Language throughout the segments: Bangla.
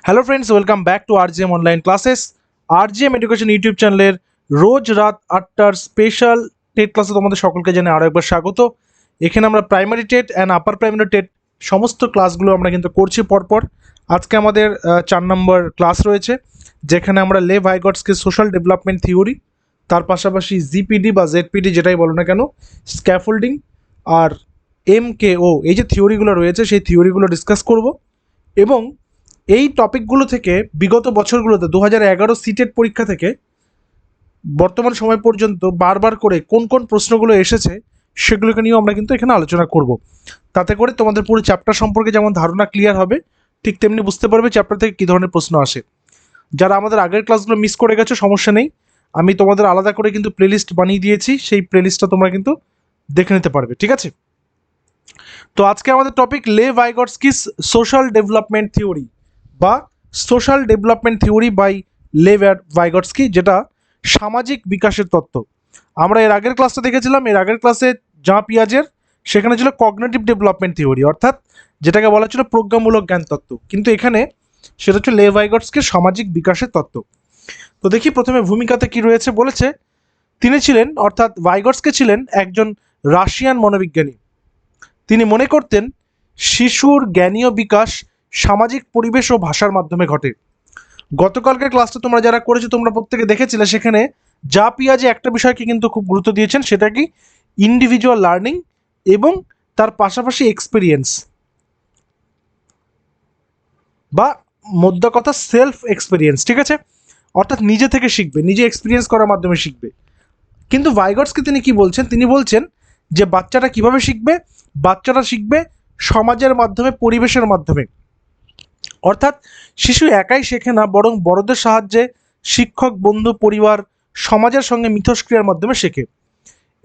Hello friends, welcome back to RGM online classes. RGM education YouTube চ্যানেলের রোজ রাত 8টার স্পেশাল টেট ক্লাসে তোমাদের সকলকে জানাই আরও একবার স্বাগত। এখানে আমরা primary TET and upper primary TET সমস্ত ক্লাসগুলো আমরা কিন্তু করছি পরপর। আজকে আমাদের 4 নম্বর ক্লাস রয়েছে, যেখানে আমরা লে ভাইগটসকে সোশ্যাল ডেভেলপমেন্ট থিওরি, তার পাশাপাশি জিপিডি বা জেডপিডি যেটাই বলো না কেন, স্ক্যাফোল্ডিং আর এমকেও, এই যে থিওরিগুলো রয়েছে সেই থিওরিগুলো ডিসকাস করব। এবং এই টপিকগুলো থেকে বিগত বছরগুলোতে 2011 সিটেট পরীক্ষা থেকে বর্তমান সময় পর্যন্ত বারবার করে কোন কোন প্রশ্নগুলো এসেছে সেগুলোকে নিয়েও আমরা কিন্তু এখানে আলোচনা করব। তাতে করে তোমাদের পুরো চ্যাপ্টার সম্পর্কে যেমন ধারণা ক্লিয়ার হবে, ঠিক তেমনি বুঝতে পারবে চ্যাপ্টার থেকে কী ধরনের প্রশ্ন আসে। যারা আমাদের আগের ক্লাসগুলো মিস করে গেছো সমস্যা নেই, আমি তোমাদের আলাদা করে কিন্তু প্লেলিস্ট বানিয়ে দিয়েছি, সেই প্লেলিস্টটা তোমরা কিন্তু দেখে নিতে পারবে, ঠিক আছে? তো আজকে আমাদের টপিক লে ভাইগটস্কিস সোশ্যাল ডেভেলপমেন্ট থিওরি বা সোশ্যাল ডেভেলপমেন্ট থিওরি বাই লে ভাইগটস্কি, যেটা সামাজিক বিকাশের তত্ত্ব। আমরা এর আগের ক্লাসটা দেখেছিলাম, এর আগের ক্লাসে জা পিয়াজের সেখানে ছিল কগনিটিভ ডেভেলপমেন্ট থিওরি, অর্থাৎ যেটাকে বলা ছিল প্রজ্ঞামূলক জ্ঞান তত্ত্ব, কিন্তু এখানে সেটা হচ্ছে লে ভাইগটস্কির সামাজিক বিকাশের তত্ত্ব। তো দেখি প্রথমে ভূমিকাতে কি রয়েছে। বলেছে তিনি ছিলেন, অর্থাৎ ভাইগটস্কি ছিলেন একজন রাশিয়ান মনোবিজ্ঞানী। তিনি মনে করতেন শিশুর জ্ঞানীয় বিকাশ সামাজিক পরিবেশ ও ভাষার মাধ্যমে ঘটে। গতকালকের ক্লাসটা তোমরা যারা করেছো তোমরা প্রত্যেকে দেখেছিলে, সেখানে জা পিয়াজে একটা বিষয়কে কিন্তু খুব গুরুত্ব দিয়েছেন, সেটা কি ইন্ডিভিজুয়াল লার্নিং এবং তার পাশাপাশি এক্সপিরিয়েন্স, বা মোদ্দা কথা সেলফ এক্সপিরিয়েন্স, ঠিক আছে? অর্থাৎ নিজে থেকে শিখবে, নিজে এক্সপিরিয়েন্স করার মাধ্যমে শিখবে। কিন্তু ভাইগটস্কি তিনি কি বলছেন, তিনি বলছেন যে বাচ্চাটা কিভাবে শিখবে, বাচ্চাটা শিখবে সমাজের মাধ্যমে, পরিবেশের মাধ্যমে। অর্থাৎ শিশু একাই শেখে না, বরং বড়দের সাহায্যে শিক্ষক, বন্ধু, পরিবার, সমাজের সঙ্গে মিথস্ক্রিয়ার মাধ্যমে শেখে।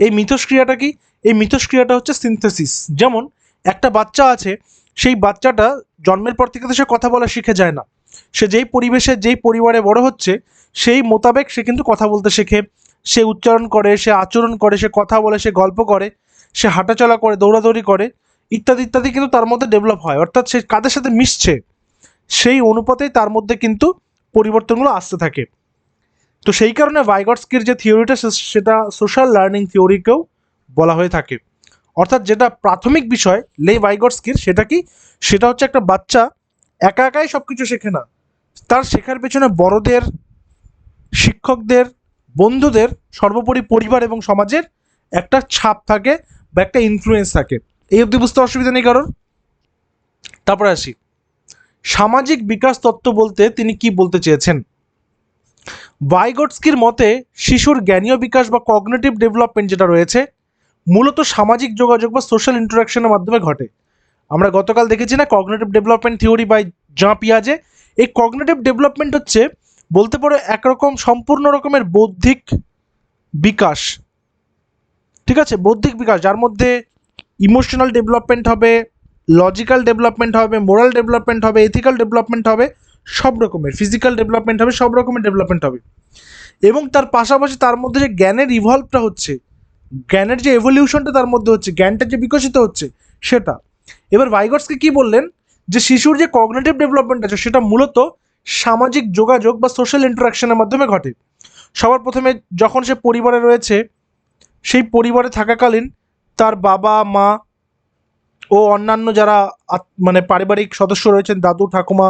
এই মিথস্ক্রিয়াটা কি? এই মিথস্ক্রিয়াটা হচ্ছে সিনথেসিস। যেমন একটা বাচ্চা আছে, সেই বাচ্চাটা জন্মের পর থেকে তো সে কথা বলা শিখে যায় না, সে যেই পরিবেশে যেই পরিবারে বড় হচ্ছে সেই মোতাবেক সে কিন্তু কথা বলতে শেখে, সে উচ্চারণ করে, সে আচরণ করে, সে কথা বলে, সে গল্প করে, সে হাঁটাচলা করে, দৌড়াদৌড়ি করে, ইত্যাদি ইত্যাদি কিন্তু তার মধ্যে ডেভেলপ হয়। অর্থাৎ সে কাদের সাথে মিশছে সেই অনুপাতেই তার মধ্যে কিন্তু পরিবর্তনগুলো আসতে থাকে। তো সেই কারণে ভাইগটস্কির যে থিওরিটা সেটা সোশ্যাল লার্নিং থিওরিকেও বলা হয়ে থাকে। অর্থাৎ যেটা প্রাথমিক বিষয় লে ভাইগটস্কির, সেটা কি? সেটা হচ্ছে একটা বাচ্চা একা একাই সব কিছু শেখে না, তার শেখার পেছনে বড়দের, শিক্ষকদের, বন্ধুদের, সর্বোপরি পরিবার এবং সমাজের একটা ছাপ থাকে বা একটা ইনফ্লুয়েন্স থাকে। এই অবধি বুঝতে অসুবিধা নেই কারণ। তারপরে আসি সামাজিক বিকাশ তত্ত্ব বলতে তিনি কি বলতে চেয়েছেন। ভাইগটস্কির মতে শিশুর জ্ঞানীয় বিকাশ বা কগনিটিভ ডেভেলপমেন্ট যেটা রয়েছে, মূলত সামাজিক যোগাযোগ বা সোশ্যাল ইন্টারাকশনের মাধ্যমে ঘটে। আমরা গতকাল দেখেছি না কগনিটিভ ডেভেলপমেন্ট থিওরি বাই জা পিয়াজে। এই কগনিটিভ ডেভেলপমেন্ট হচ্ছে বলতে পারো একরকম সম্পূর্ণ রকমের বৌদ্ধিক বিকাশ, ঠিক আছে? বৌদ্ধিক বিকাশ, যার মধ্যে ইমোশনাল ডেভেলপমেন্ট হবে, লজিক্যাল ডেভেলপমেন্ট হবে, মোরাল ডেভেলপমেন্ট হবে, এথিক্যাল ডেভেলপমেন্ট হবে, সব রকমের ফিজিক্যাল ডেভেলপমেন্ট হবে, সব রকমের ডেভেলপমেন্ট হবে। এবং তার পাশাপাশি তার মধ্যে যে জ্ঞানের ইভলভটা হচ্ছে, জ্ঞানের যে এভলিউশনটা তার মধ্যে হচ্ছে, জ্ঞানটা যে বিকশিত হচ্ছে সেটা। এবার ভাইগটস্কি কি বললেন, যে শিশুর যে কগনিটিভ ডেভেলপমেন্ট আছে সেটা মূলত সামাজিক যোগাযোগ বা সোশ্যাল ইন্টারাকশনের মাধ্যমে ঘটে। সবার প্রথমে যখন সে পরিবারে রয়েছে, সেই পরিবারে থাকাকালীন তার বাবা, মা ও অন্যান্য যারা মানে পারিবারিক সদস্য রয়েছেন, দাদু, ঠাকুমা,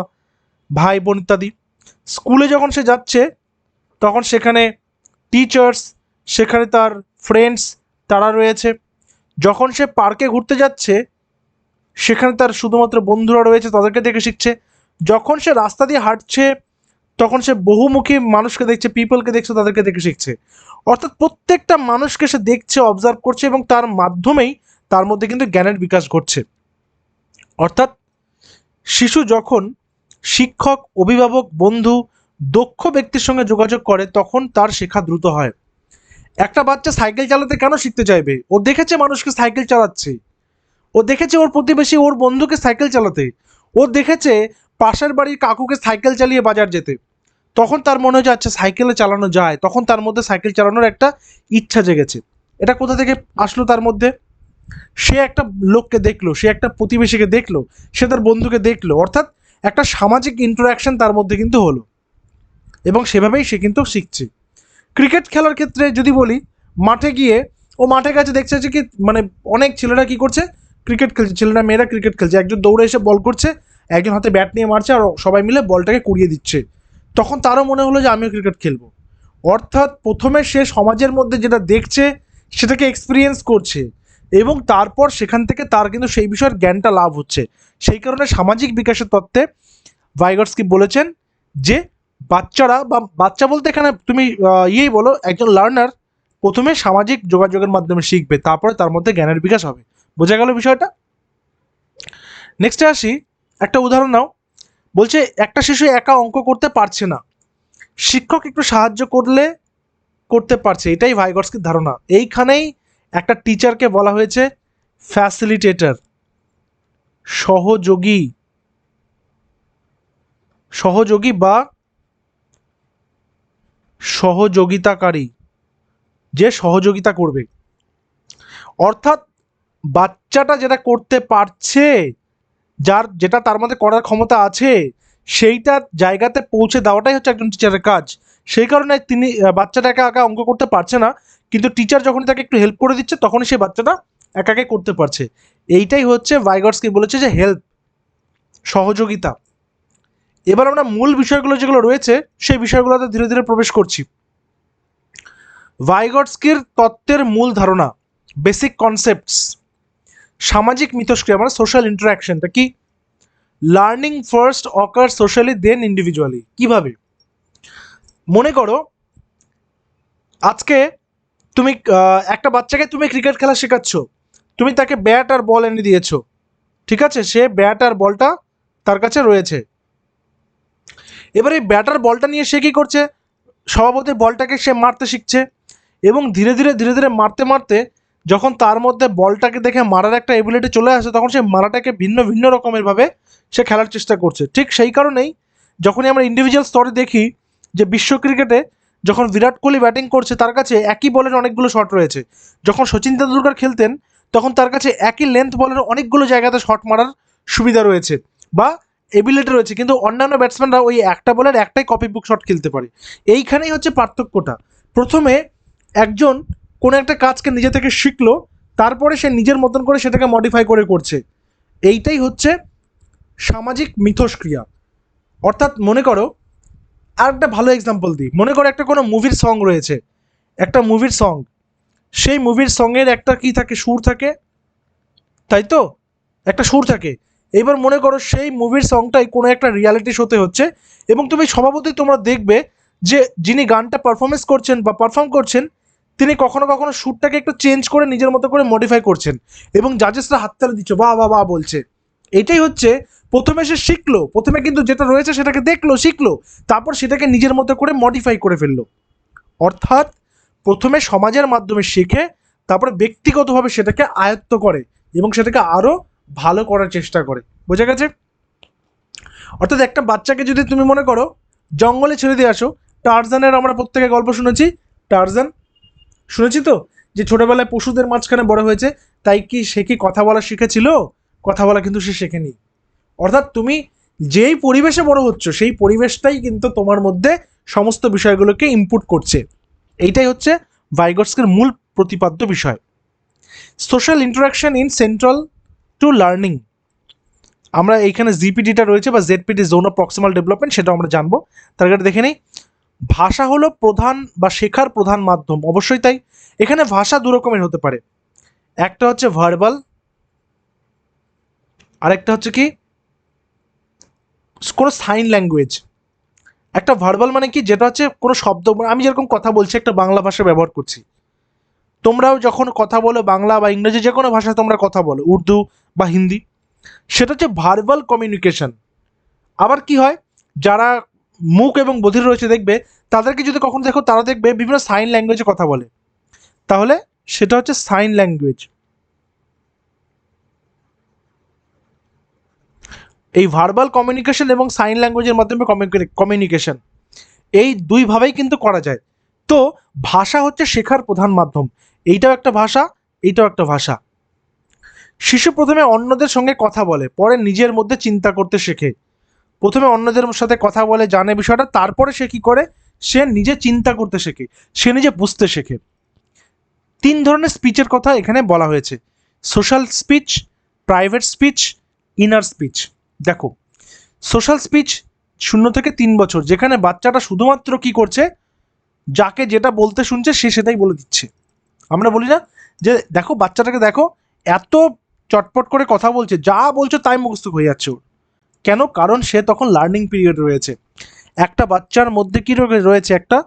ভাই, বোন ইত্যাদি। স্কুলে যখন সে যাচ্ছে তখন সেখানে টিচার্স, সেখানে তার ফ্রেন্ডস তারা রয়েছে। যখন সে পার্কে ঘুরতে যাচ্ছে সেখানে তার শুধুমাত্র বন্ধুরা রয়েছে, তাদেরকে দেখে শিখছে। যখন সে রাস্তা দিয়ে হাঁটছে তখন সে বহুমুখী মানুষকে দেখছে, পিপলকে দেখছে, তাদেরকে দেখে শিখছে। অর্থাৎ প্রত্যেকটা মানুষকে সে দেখছে, অবজার্ভ করছে এবং তার মাধ্যমেই তার মধ্যে কিন্তু জ্ঞানের বিকাশ ঘটছে। অর্থাৎ শিশু যখন শিক্ষক, অভিভাবক, বন্ধু, দক্ষ ব্যক্তির সঙ্গে যোগাযোগ করে তখন তার শেখা দ্রুত হয়। একটা বাচ্চা সাইকেল চালাতে কেন শিখতে চাইবে? ও দেখেছে মানুষকে সাইকেল চালাচ্ছে, ও দেখেছে ওর প্রতিবেশী, ওর বন্ধুকে সাইকেল চালাতে, ও দেখেছে পাশের বাড়ির কাকুকে সাইকেল চালিয়ে বাজার যেতে। তখন তার মনে হয় যে আচ্ছা সাইকেলে চালানো যায়, তখন তার মধ্যে সাইকেল চালানোর একটা ইচ্ছা জেগেছে। এটা কোথা থেকে আসলো তার মধ্যে? সে একটা লোককে দেখলো, সে একটা প্রতিবেশীকে দেখলো, সে তার বন্ধুকে দেখলো। অর্থাৎ একটা সামাজিক ইন্টারাকশন তার মধ্যে কিন্তু হলো, এবং সেভাবেই সে কিন্তু শিখছে। ক্রিকেট খেলার ক্ষেত্রে যদি বলি, মাঠে গিয়ে ও মাঠে গেছে, দেখছে যে কি মানে অনেক ছেলেরা কি করছে, ক্রিকেট খেলছে, ছেলেরা মেয়েরা ক্রিকেট খেলছে, একজন দৌড়ে এসে বল করছে, একজন হাতে ব্যাট নিয়ে মারছে, আর সবাই মিলে বলটাকে কুড়িয়ে দিচ্ছে। তখন তারও মনে হলো যে আমিও ক্রিকেট খেলবো। অর্থাৎ প্রথমে সে সমাজের মধ্যে যেটা দেখছে সেটাকে এক্সপিরিয়েন্স করছে, এবং তারপর সেখান থেকে তার কিন্তু সেই বিষয়ের জ্ঞানটা লাভ হচ্ছে। সেই কারণে সামাজিক বিকাশের তত্ত্বে ভাইগটস্কি বলেছেন যে বাচ্চারা, বা বাচ্চা বলতে এখানে তুমি ইয়েই বলো, একজন লার্নার প্রথমে সামাজিক যোগাযোগের মাধ্যমে শিখবে, তারপরে তার মধ্যে জ্ঞানের বিকাশ হবে। বোঝা গেল বিষয়টা? নেক্সটে আসি, একটা উদাহরণ নাও। বলছে একটা শিশু একা অঙ্ক করতে পারছে না, শিক্ষক একটু সাহায্য করলে করতে পারছে। এটাই ভাইগটস্কির ধারণা। এইখানেই একটা টিচারকে বলা হয়েছে ফ্যাসিলিটেটর, সহযোগী, সহযোগী বা সহযোগিতাকারী, যে সহযোগিতা করবে। অর্থাৎ বাচ্চাটা যেটা করতে পারছে, যেটা তার মধ্যে করার ক্ষমতা আছে, সেইটা জায়গাতে পৌঁছে দেওয়াটাই হচ্ছে একজন টিচারের কাজ। সেই কারণে তিনি বাচ্চাটা একা একা অঙ্ক করতে পারছে না, কিন্তু টিচার যখন তাকে একটু হেল্প করে দিচ্ছে তখনই সেই বাচ্চাটা একাকে করতে পারছে। এইটাই হচ্ছে ভাইগটস্কি বলেছে যে হেল্প, সহযোগিতা। এবার আমরা মূল বিষয়গুলো যেগুলো রয়েছে সেই বিষয়গুলোতে ধীরে ধীরে প্রবেশ করছি। ভাইগটস্কির তত্ত্বের মূল ধারণা, বেসিক কনসেপ্টস। সামাজিক মিথস্ক্রিয়া মানে সোশ্যাল ইন্টারাকশনটা কি? লার্নিং ফার্স্ট অকার সোশ্যালি দেন ইন্ডিভিজুয়ালি। কিভাবে? মনে করো আজকে তুমি একটা বাচ্চাকে তুমি ক্রিকেট খেলা শেখাচ্ছ, তুমি তাকে ব্যাট আর বল এনে দিয়েছো, ঠিক আছে, সে ব্যাট আর বলটা তার কাছে রয়েছে। এবার এই ব্যাট আর বলটা নিয়ে সে কী করছে, স্বভাবতই বলটাকে সে মারতে শিখছে, এবং ধীরে ধীরে ধীরে ধীরে মারতে মারতে যখন তার মধ্যে বলটাকে দেখে মারার একটা এবিলিটি চলে আসে, তখন সে মারাটাকে ভিন্ন ভিন্ন রকমেরভাবে সে খেলার চেষ্টা করছে। ঠিক সেই কারণেই যখনই আমরা ইন্ডিভিজুয়াল স্তরে দেখি যে বিশ্ব ক্রিকেটে যখন বিরাট কোহলি ব্যাটিং করছে, তার কাছে একই বলের অনেকগুলো শট রয়েছে। যখন সচিন তেন্ডুলকর খেলতেন তখন তার কাছে একই লেন্থ বলের অনেকগুলো জায়গাতে শট মারার সুবিধা রয়েছে বা এবিলিটি রয়েছে, কিন্তু অন্যান্য ব্যাটসম্যানরা ওই একটা বলের একটাই কপি বুক শট খেলতে পারে। এইখানেই হচ্ছে পার্থক্যটা। প্রথমে একজন কোনো একটা কাজকে নিজে থেকে শিখলো, তারপরে সে নিজের মতন করে সেটাকে মডিফাই করে করছে। এইটাই হচ্ছে সামাজিক মিথস্ক্রিয়া। অর্থাৎ মনে করো, আর একটা ভালো এক্সাম্পল দিই, মনে করো একটা কোনো মুভির সং রয়েছে, একটা মুভির সং, সেই মুভির সঙ্গের একটা কি থাকে, সুর থাকে, তাই তো, একটা সুর থাকে। এবার মনে করো সেই মুভির সংটাই কোনো একটা রিয়ালিটি শোতে হচ্ছে, এবং তুমি স্বভাবতই তোমরা দেখবে যে যিনি গানটা পারফরমেন্স করছেন বা পারফর্ম করছেন, তিনি কখনো কখনো সুরটাকে একটু চেঞ্জ করে নিজের মতো করে মডিফাই করছেন, এবং জাজেসরা হাততালি দিচ্ছে, বাহ বাহ বাহ বলছে। এটাই হচ্ছে, প্রথমে সে শিখলো, প্রথমে কিন্তু যেটা রয়েছে সেটাকে দেখলো, শিখলো, তারপর সেটাকে নিজের মতো করে মডিফাই করে ফেললো। অর্থাৎ প্রথমে সমাজের মাধ্যমে শেখে, তারপরে ব্যক্তিগতভাবে সেটাকে আয়ত্ত করে এবং সেটাকে আরও ভালো করার চেষ্টা করে। বোঝা গেছে? অর্থাৎ একটা বাচ্চাকে যদি তুমি মনে করো জঙ্গলে ছেড়ে দিয়ে আসো, টারজানের আমরা প্রত্যেকে গল্প শুনেছি, টারজান শুনেছি তো, যে ছোটবেলায় পশুদের মাঝখানে বড় হয়েছে, তাই কি সে কি কথা বলা শিখেছিল? কথা বলা কিন্তু সে শেখেনি। অর্থাৎ তুমি যেই পরিবেশে বড় হচ্ছ সেই পরিবেশটাই কিন্তু তোমার মধ্যে সমস্ত বিষয়গুলোকে ইনপুট করছে। এইটাই হচ্ছে ভাইগটস্কির মূল প্রতিপাদ্য বিষয়। Social interaction in central two learning. আমরা এইখানে জিপিডিটা রয়েছে বা ZPD, zone of proximal development, সেটা আমরা জানবো। তার আগে দেখে নিই, ভাষা হলো প্রধান বা শেখার প্রধান মাধ্যম। অবশ্যই তাই। এখানে ভাষা দু রকমের হতে পারে, একটা হচ্ছে ভার্বাল, আরেকটা হচ্ছে কি কোনো সাইন ল্যাঙ্গুয়েজ। একটা ভার্বাল মানে কি, যেটা হচ্ছে কোনো শব্দ, আমি যেরকম কথা বলছি একটা বাংলা ভাষা ব্যবহার করছি, তোমরাও যখন কথা বলো বাংলা বা ইংরেজি যে কোনো ভাষায় তোমরা কথা বলো, উর্দু বা হিন্দি, সেটা হচ্ছে ভার্বাল কমিউনিকেশন। আবার কি হয়, যারা মুখ এবং বধির রয়েছে দেখবে, তাদেরকে যদি কখনো দেখো তারা দেখবে বিভিন্ন সাইন ল্যাঙ্গুয়েজে কথা বলে, তাহলে সেটা হচ্ছে সাইন ল্যাঙ্গুয়েজ। এই ভার্বাল কমিউনিকেশন এবং সাইন ল্যাঙ্গুয়েজের মাধ্যমে কমিউনিকেশন, এই দুইভাবেই কিন্তু করা যায়। তো ভাষা হচ্ছে শেখার প্রধান মাধ্যম। এইটাও একটা ভাষা, এইটাও একটা ভাষা। শিশু প্রথমে অন্যদের সঙ্গে কথা বলে, পরে নিজের মধ্যে চিন্তা করতে শেখে। প্রথমে অন্যদের সাথে কথা বলে, জানে বিষয়টা, তারপরে সে কি করে, সে নিজে চিন্তা করতে শেখে, সে নিজে বুঝতে শেখে। 3 ধরনের স্পিচের কথা এখানে বলা হয়েছে: social speech, private speech, inner speech. দেখো, সোশ্যাল স্পিচ 0 থেকে 3 বছর, যেখানে বাচ্চাটা শুধুমাত্র কি করছে, যাকে যেটা বলতে শুনছে সে সেটাই বলে দিচ্ছে। আমরা বলি না যে দেখো বাচ্চাটাকে দেখো, এত চটপট করে কথা বলছে, যা বলছো তাই মুখস্থ হয়ে যাচ্ছে ওর। কেন? কারণ সে তখন লার্নিং পিরিয়ড রয়েছে। একটা বাচ্চার মধ্যে কি রয়েছে, একটা,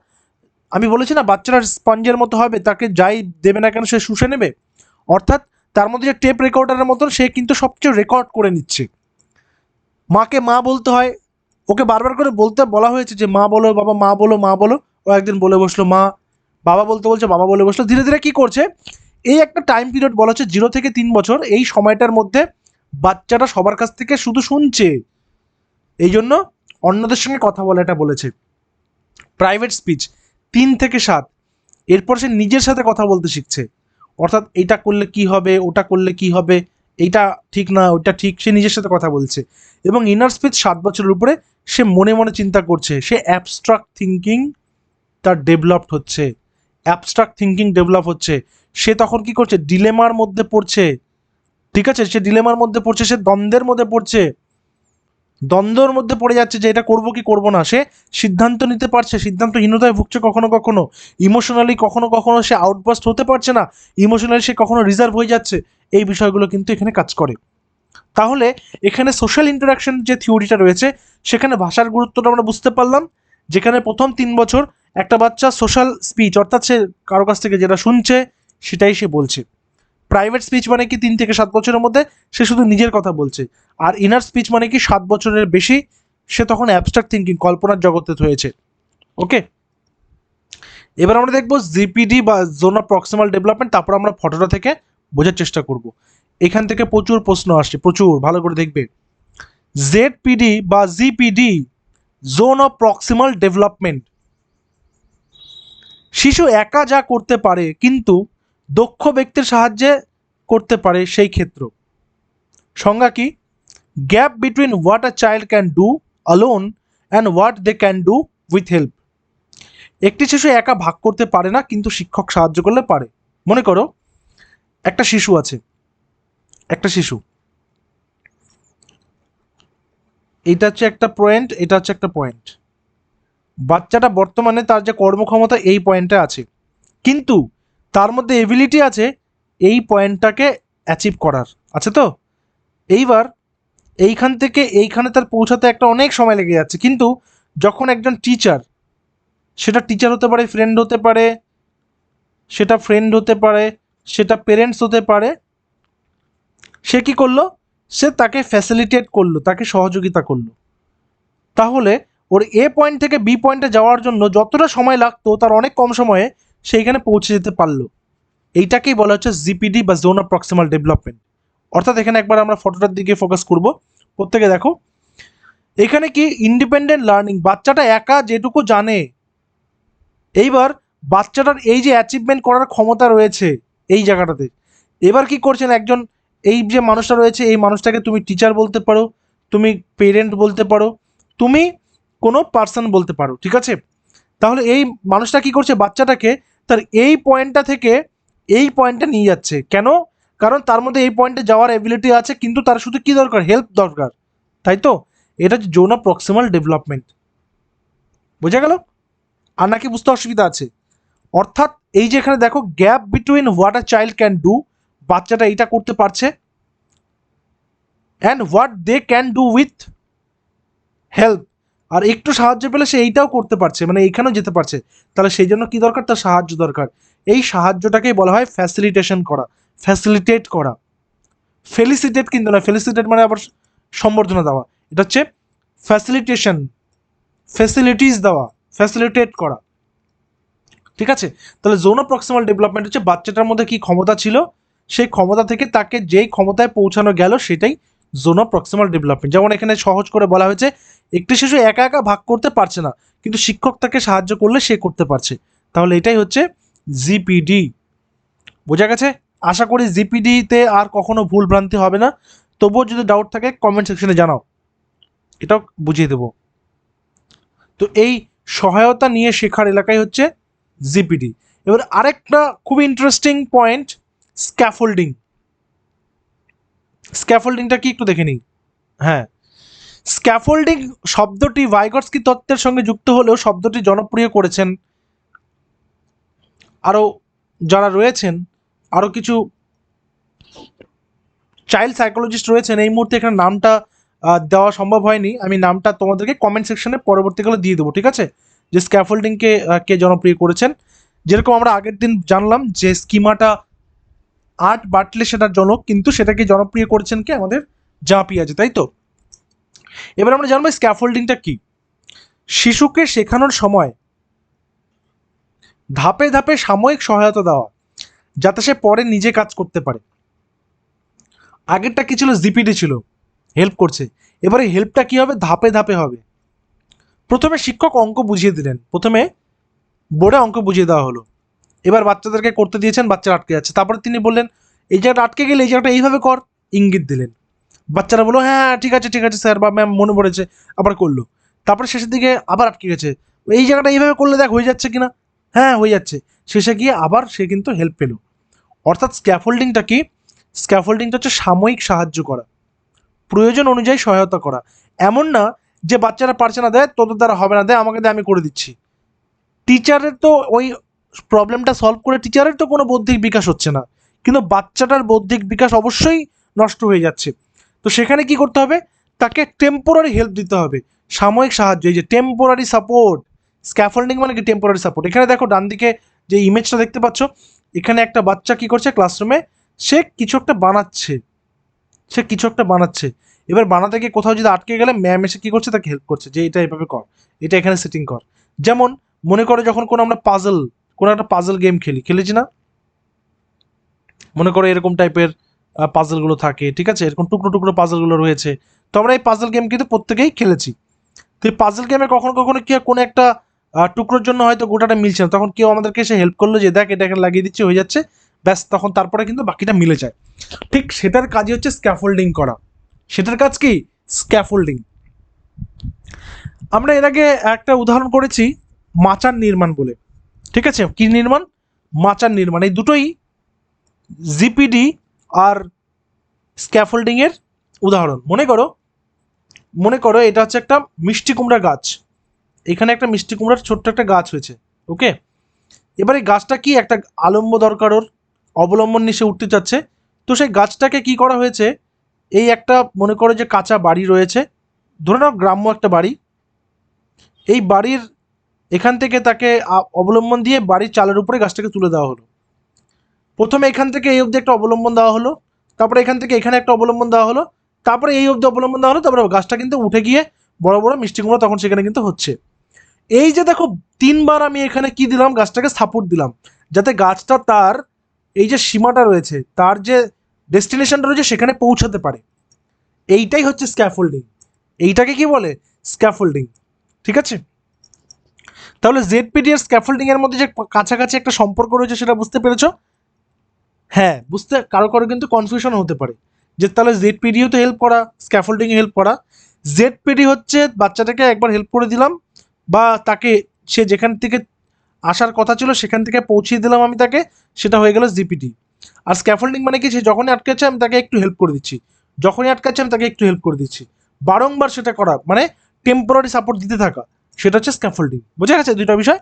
আমি বলেছি না বাচ্চারা স্পঞ্জের মতো হবে, তাকে যাই দেবে না কেন সে শুষে নেবে। অর্থাৎ তার মধ্যে যে টেপ রেকর্ডারের মতন, সে কিন্তু সবচেয়ে রেকর্ড করে নিচ্ছে। মাকে মা বলতে হয়, ওকে বারবার করে বলতে বলা হয়েছে যে মা বলো বাবা, মা বলো মা বলো। ও একদিন বলে বসলো মা, বাবা বলতে বলছে বাবা বলে বসলো। ধীরে ধীরে কি করছে, এই একটা টাইম পিরিয়ড বলা হচ্ছে 0 থেকে 3 বছর, এই সময়টার মধ্যে বাচ্চাটা সবার কাছ থেকে শুধু শুনছে, এই জন্য অন্যদের সঙ্গে কথা বলে এটা বলেছে। প্রাইভেট স্পিচ 3 থেকে 7, এরপর সে নিজের সাথে কথা বলতে শিখছে। অর্থাৎ এইটা করলে কি হবে, ওটা করলে কি হবে, এইটা ঠিক না ওইটা ঠিক, সে নিজের সাথে কথা বলছে। এবং ইনার স্পিচ 7 বছরের উপরে, সে মনে মনে চিন্তা করছে, সে অ্যাবস্ট্রাক্ট থিঙ্কিং তার ডেভেলপড হচ্ছে, অ্যাবস্ট্রাক্ট থিঙ্কিং ডেভেলপ হচ্ছে। সে তখন কি করছে, ডিলেমার মধ্যে পড়ছে। ঠিক আছে, সে ডিলেমার মধ্যে পড়ছে, সে দ্বন্দ্বের মধ্যে পড়ছে, দ্বন্দ্বের মধ্যে পড়ে যাচ্ছে যে এটা করব কি করব না। সে সিদ্ধান্ত নিতে পারছে, সিদ্ধান্তহীনতায় ভুগছে কখনো কখনো, ইমোশনালি কখনো কখনো সে আউটবাস্ট হতে পারছে না, ইমোশনালি সে কখনো রিজার্ভ হয়ে যাচ্ছে। এই বিষয়গুলো কিন্তু এখানে কাজ করে। তাহলে এখানে সোশ্যাল ইন্টারাকশন যে থিওরিটা রয়েছে, সেখানে ভাষার গুরুত্বটা আমরা বুঝতে পারলাম। যেখানে প্রথম 3 বছর একটা বাচ্চা সোশ্যাল স্পিচ, অর্থাৎ সে কারো কাছ থেকে যেটা শুনছে সেটাই সে বলছে। প্রাইভেট স্পিচ মানে কি 3 থেকে 7 বছরের মধ্যে সে শুধু নিজের কথা বলছে। আর ইনার স্পিচ মানে কি 7 বছরের বেশি, সে তখন অ্যাবস্ট্রাক্ট থিঙ্কিং, কল্পনার জগতে হয়েছে। ওকে, এবার আমরা দেখবো জিপিডি বা জোন অফ প্রক্সিমাল ডেভেলপমেন্ট। তারপর আমরা ফটোটা থেকে বোঝার চেষ্টা করব। এখান থেকে প্রচুর প্রশ্ন আসছে, প্রচুর, ভালো করে দেখবে। জেডপিডি বা GPT, zone of proximal development, শিশু একা যা করতে পারে কিন্তু দক্ষ ব্যক্তির সাহায্যে করতে পারে সেই ক্ষেত্র। সংজ্ঞা কি? Gap between what a child can do alone and what they can do with help. একটি শিশু একা ভাগ করতে পারে না, কিন্তু শিক্ষক সাহায্য করলে পারে। মনে করো একটা শিশু আছে, একটা শিশু, এটা হচ্ছে একটা পয়েন্ট, এটা হচ্ছে একটা পয়েন্ট। বাচ্চাটা বর্তমানে তার যে কর্মক্ষমতা এই পয়েন্টে আছে, কিন্তু তার মধ্যে এবিলিটি আছে এই পয়েন্টটাকে অ্যাচিভ করার, আছে তো। এইবার এইখান থেকে এইখানে তার পৌঁছাতে একটা অনেক সময় লেগে যাচ্ছে, কিন্তু যখন একজন টিচার, সেটা টিচার হতে পারে, ফ্রেন্ড হতে পারে, সেটা ফ্রেন্ড হতে পারে, সেটা পেরেন্টস হতে পারে, সে কি করলো, সে তাকে ফ্যাসিলিটেট করলো, তাকে সহযোগিতা করলো। তাহলে ওর এ পয়েন্ট থেকে বি পয়েন্টে যাওয়ার জন্য যতটা সময় লাগতো তার অনেক কম সময়ে সেইখানে পৌঁছে যেতে পারলো। এইটাকেই বলা হচ্ছে জিপিডি বা জোন অফ প্রক্সিমাল ডেভেলপমেন্ট। অর্থাৎ এখানে একবার আমরা ফটোটার দিকে ফোকাস করব। প্রত্যেকে দেখো, এখানে কি ইন্ডিপেন্ডেন্ট লার্নিং, বাচ্চাটা একা যেটুকু জানে। এইবার বাচ্চাটার এই যে অ্যাচিভমেন্ট করার ক্ষমতা রয়েছে এই জায়গাটাতে, এবার কি করছেন একজন, এই যে মানুষটা রয়েছে এই মানুষটাকে তুমি টিচার বলতে পারো, তুমি পেরেন্ট বলতে পারো, তুমি কোনো পার্সন বলতে পারো, ঠিক আছে। তাহলে এই মানুষটা কি করছে, বাচ্চাটাকে তার এই পয়েন্টটা থেকে এই পয়েন্টে নিয়ে যাচ্ছে। কেন? কারণ তার মধ্যে এই পয়েন্টে যাওয়ার এবিলিটি আছে, কিন্তু তার শুধু কি দরকার, হেল্প দরকার, তাই তো। এটা হচ্ছে জোন অফ প্রক্সিমাল ডেভেলপমেন্ট। বোঝা গেল? আর নাকি বুঝতে অসুবিধা আছে? অর্থাৎ এই যে এখানে দেখো, gap between what a child can do, বাচ্চাটা এইটা করতে পারছে, and what they can do with help, আর একটু সাহায্য পেলে সে এইটাও করতে পারছে, মানে এইখানেও যেতে পারছে। তাহলে সেই জন্য কি দরকার, তার সাহায্য দরকার। এই সাহায্যটাকেই বলা হয় ফ্যাসিলিটেশন করা, ফ্যাসিলিটেট করা। ফেলিসিটেট কিন্তু না, ফেলিসিটেট মানে আবার সম্বর্ধনা দেওয়া। এটা হচ্ছে ফ্যাসিলিটেশন, ফ্যাসিলিটিস দেওয়া, ফ্যাসিলিটেট করা, ঠিক আছে। তাহলে জোন অফ প্রক্সিমাল ডেভেলপমেন্ট হচ্ছে বাচ্চাটার মধ্যে কি ক্ষমতা ছিল, সেই ক্ষমতা থেকে তাকে যেই ক্ষমতায় পৌঁছানো গেল সেটাই জোন অফ প্রক্সিমাল ডেভেলপমেন্ট। যেমন এখানে সহজ করে বলা হয়েছে, একটি শিশু একা একা ভাগ করতে পারছে না, কিন্তু শিক্ষক তাকে সাহায্য করলে সে করতে পারছে। তাহলে এটাই হচ্ছে জিপিডি। বোঝা গেছে? আশা করি জিপিডিতে আর কখনো ভুল ভ্রান্তি হবে না। তবুও যদি ডাউট থাকে কমেন্ট সেকশনে জানাও। এটাও বুঝিয়ে দেব। তো এই সহায়তা নিয়ে শেখার এলাকায় হচ্ছে জিপিডি। এবার আরেকটা খুব ইন্টারেস্টিং পয়েন্ট, স্ক্যাফোল্ডিং। স্ক্যাফোল্ডিংটা কি একটু দেখে নিই। হ্যাঁ, স্ক্যাফোল্ডিং শব্দটি ভাইগটস্কি তত্ত্বের সঙ্গে যুক্ত হলেও শব্দটি জনপ্রিয় করেছেন আরও যারা রয়েছেন, আরও কিছু চাইল্ড সাইকোলজিস্ট রয়েছেন। এই মুহূর্তে এখানে নামটা দেওয়া সম্ভব হয়নি, আমি নামটা তোমাদেরকে কমেন্ট সেকশনে পরবর্তীকালে দিয়ে দেবো, ঠিক আছে, যে স্ক্যাফোল্ডিংকে কে জনপ্রিয় করেছেন। যেরকম আমরা আগের দিন জানলাম যে স্কিমাটা আর্ট বাটলে সেটার জনক, কিন্তু সেটাকে জনপ্রিয় করেছেন কে? আমাদের জাঁ পিয়াজে, তাই তো। এবার আমরা জানবো স্ক্যাফোল্ডিংটা কি। শিশুকে শেখানোর সময় ধাপে ধাপে সাময়িক সহায়তা দেওয়া, যাতে সে পরে নিজে কাজ করতে পারে। আগেরটা কি ছিল? জিপিডি ছিল, হেল্প করছে। এবারে হেল্পটা কি হবে? ধাপে ধাপে হবে। প্রথমে শিক্ষক অঙ্ক বুঝিয়ে দিলেন, প্রথমে বোর্ডে অঙ্ক বুঝিয়ে দেওয়া হলো, এবার বাচ্চাদেরকে করতে দিয়েছেন, বাচ্চারা আটকে যাচ্ছে। তারপরে তিনি বললেন এই জায়গাটা আটকে গেলে এই জায়গাটা এইভাবে কর, ইঙ্গিত দিলেন। বাচ্চারা বললো হ্যাঁ ঠিক আছে ঠিক আছে স্যার বা ম্যাম, মনে পড়েছে, আবার করলো। তারপরে শেষের দিকে আবার আটকে গেছে, এই জায়গাটা এইভাবে করলে দেখ হয়ে যাচ্ছে কিনা, হ্যাঁ হয়ে যাচ্ছে। শেষে গিয়ে আবার সে কিন্তু হেল্প পেল। অর্থাৎ স্ক্যাফোল্ডিংটা কি? স্ক্যাফোল্ডিংটা হচ্ছে সাময়িক সাহায্য করা, প্রয়োজন অনুযায়ী সহায়তা করা। এমন না যে বাচ্চারা পারছে না, দেয় তোদের দ্বারা হবে না, দেয় আমাকে দেয় আমি করে দিচ্ছি। টিচারের তো ওই প্রবলেমটা সলভ করে টিচারের তো কোনো বৌদ্ধিক বিকাশ হচ্ছে না, কিন্তু বাচ্চাটার বৌদ্ধিক বিকাশ অবশ্যই নষ্ট হয়ে যাচ্ছে। তো সেখানে কি করতে হবে? তাকে টেম্পোরারি হেল্প দিতে হবে, সাময়িক সাহায্য, এই যে টেম্পোরারি সাপোর্ট। স্ক্যাফোল্ডিং মানে কি? Temporary support. এখানে দেখো ডান দিকে যে ইমেজটা দেখতে পাচ্ছ, এখানে একটা বাচ্চা কি করছে ক্লাসরুমে, সে কিছু একটা বানাচ্ছে, সে কিছু একটা বানাচ্ছে। এবার বানাতে গিয়ে কোথাও যদি আটকে গেলে ম্যাম এসে কি করছে? তাকে হেল্প করছে, যে এটা এভাবে কর, এটা এখানে সেটিং কর। যেমন মনে করো যখন কোনো আমরা পাজল, কোনো একটা পাজল গেম খেলেছি না, মনে করো এরকম টাইপের পাজলগুলো থাকে, ঠিক আছে, এরকম টুকরো টুকরো পাজলগুলো রয়েছে। তো আমরা এই পাজল গেম কিন্তু প্রত্যেকেই খেলেছি। তো এই পাজল গেমে কখনো কখনো কি হয়, কোনো একটা টুকরোর জন্য হয়তো গোটাটা মিলছে না, তখন কেউ আমাদেরকে এসে হেল্প করলো যে দেখ এটা এখানে লাগিয়ে দিচ্ছি, হয়ে যাচ্ছে, ব্যাস, তখন তারপরে কিন্তু বাকিটা মিলে যায়। ঠিক সেটার কাজই হচ্ছে স্ক্যাফোল্ডিং করা। সেটার কাজ কি? স্ক্যাফোল্ডিং। আমরা এর আগে একটা উদাহরণ করেছি মাচার নির্মাণ বলে, ঠিক আছে, কি নির্মাণ? মাচার নির্মাণ। এই দুটোই জিপিডি আর স্ক্যাফোল্ডিং এর উদাহরণ। মনে করো এটা হচ্ছে একটা মিষ্টি কুমড়া গাছ, এখানে একটা মিষ্টি কুমড়ার ছোট্ট একটা গাছ হয়েছে, ওকে। এবার এই গাছটা কি একটা আলম্ব দরকার, ওর অবলম্বন নিচে উঠতে চাচ্ছে। তো সেই গাছটাকে কি করা হয়েছে, এই একটা মনে করো যে কাঁচা বাড়ি রয়েছে, ধরে নাও গ্রাম্য একটা বাড়ি, এই বাড়ির এখান থেকে তাকে অবলম্বন দিয়ে বাড়ির চালের উপরে গাছটাকে তুলে দেওয়া হলো। প্রথমে এখান থেকে এই অবধি একটা অবলম্বন দেওয়া হলো, তারপরে এখান থেকে এখানে একটা অবলম্বন দেওয়া হলো, তারপরে এই অবধি অবলম্বন দেওয়া হলো, তারপরে গাছটা কিন্তু উঠে গিয়ে বড় বড় মিষ্টি কুমড়া তখন সেখানে কিন্তু হচ্ছে। এই যে দেখো তিনবার আমি এখানে কি দিলাম, গাছটাকে সাপোর্ট দিলাম, যাতে গাছটা তার এই যে সীমাটা রয়েছে, তার যে ডেস্টিনেশনটা রয়েছে সেখানে পৌঁছাতে পারে। এইটাই হচ্ছে স্ক্যাফোল্ডিং, এইটাকে কি বলে? স্ক্যাফোল্ডিং, ঠিক আছে। তাহলে জেডপিডি আর স্ক্যাফোল্ডিং এর মধ্যে যে কাছাকাছি একটা সম্পর্ক রয়েছে সেটা বুঝতে পেরেছো? হ্যাঁ, বুঝতে কারো কারো কিন্তু কনফিউশন হতে পারে যে তাহলে জেডপিডিও তো হেল্প করা, স্ক্যাফোল্ডিংয়ে হেল্প করা। জেডপিডি হচ্ছে বাচ্চাটাকে একবার হেল্প করে দিলাম, বা তাকে সে যেখান থেকে আসার কথা ছিল সেখান থেকে পৌঁছিয়ে দিলাম আমি তাকে, সেটা হয়ে গেল জিপিডি। আর স্ক্যাফোল্ডিং মানে কি? সে যখনই আটকাচ্ছে আমি তাকে একটু হেল্প করে দিচ্ছি, যখনই আটকাচ্ছে আমি তাকে একটু হেল্প করে দিচ্ছি, বারংবার সেটা করা, মানে টেম্পোরারি সাপোর্ট দিতে থাকা, সেটা হচ্ছে স্ক্যাফোল্ডিং। বোঝা গেছে দুটো বিষয়?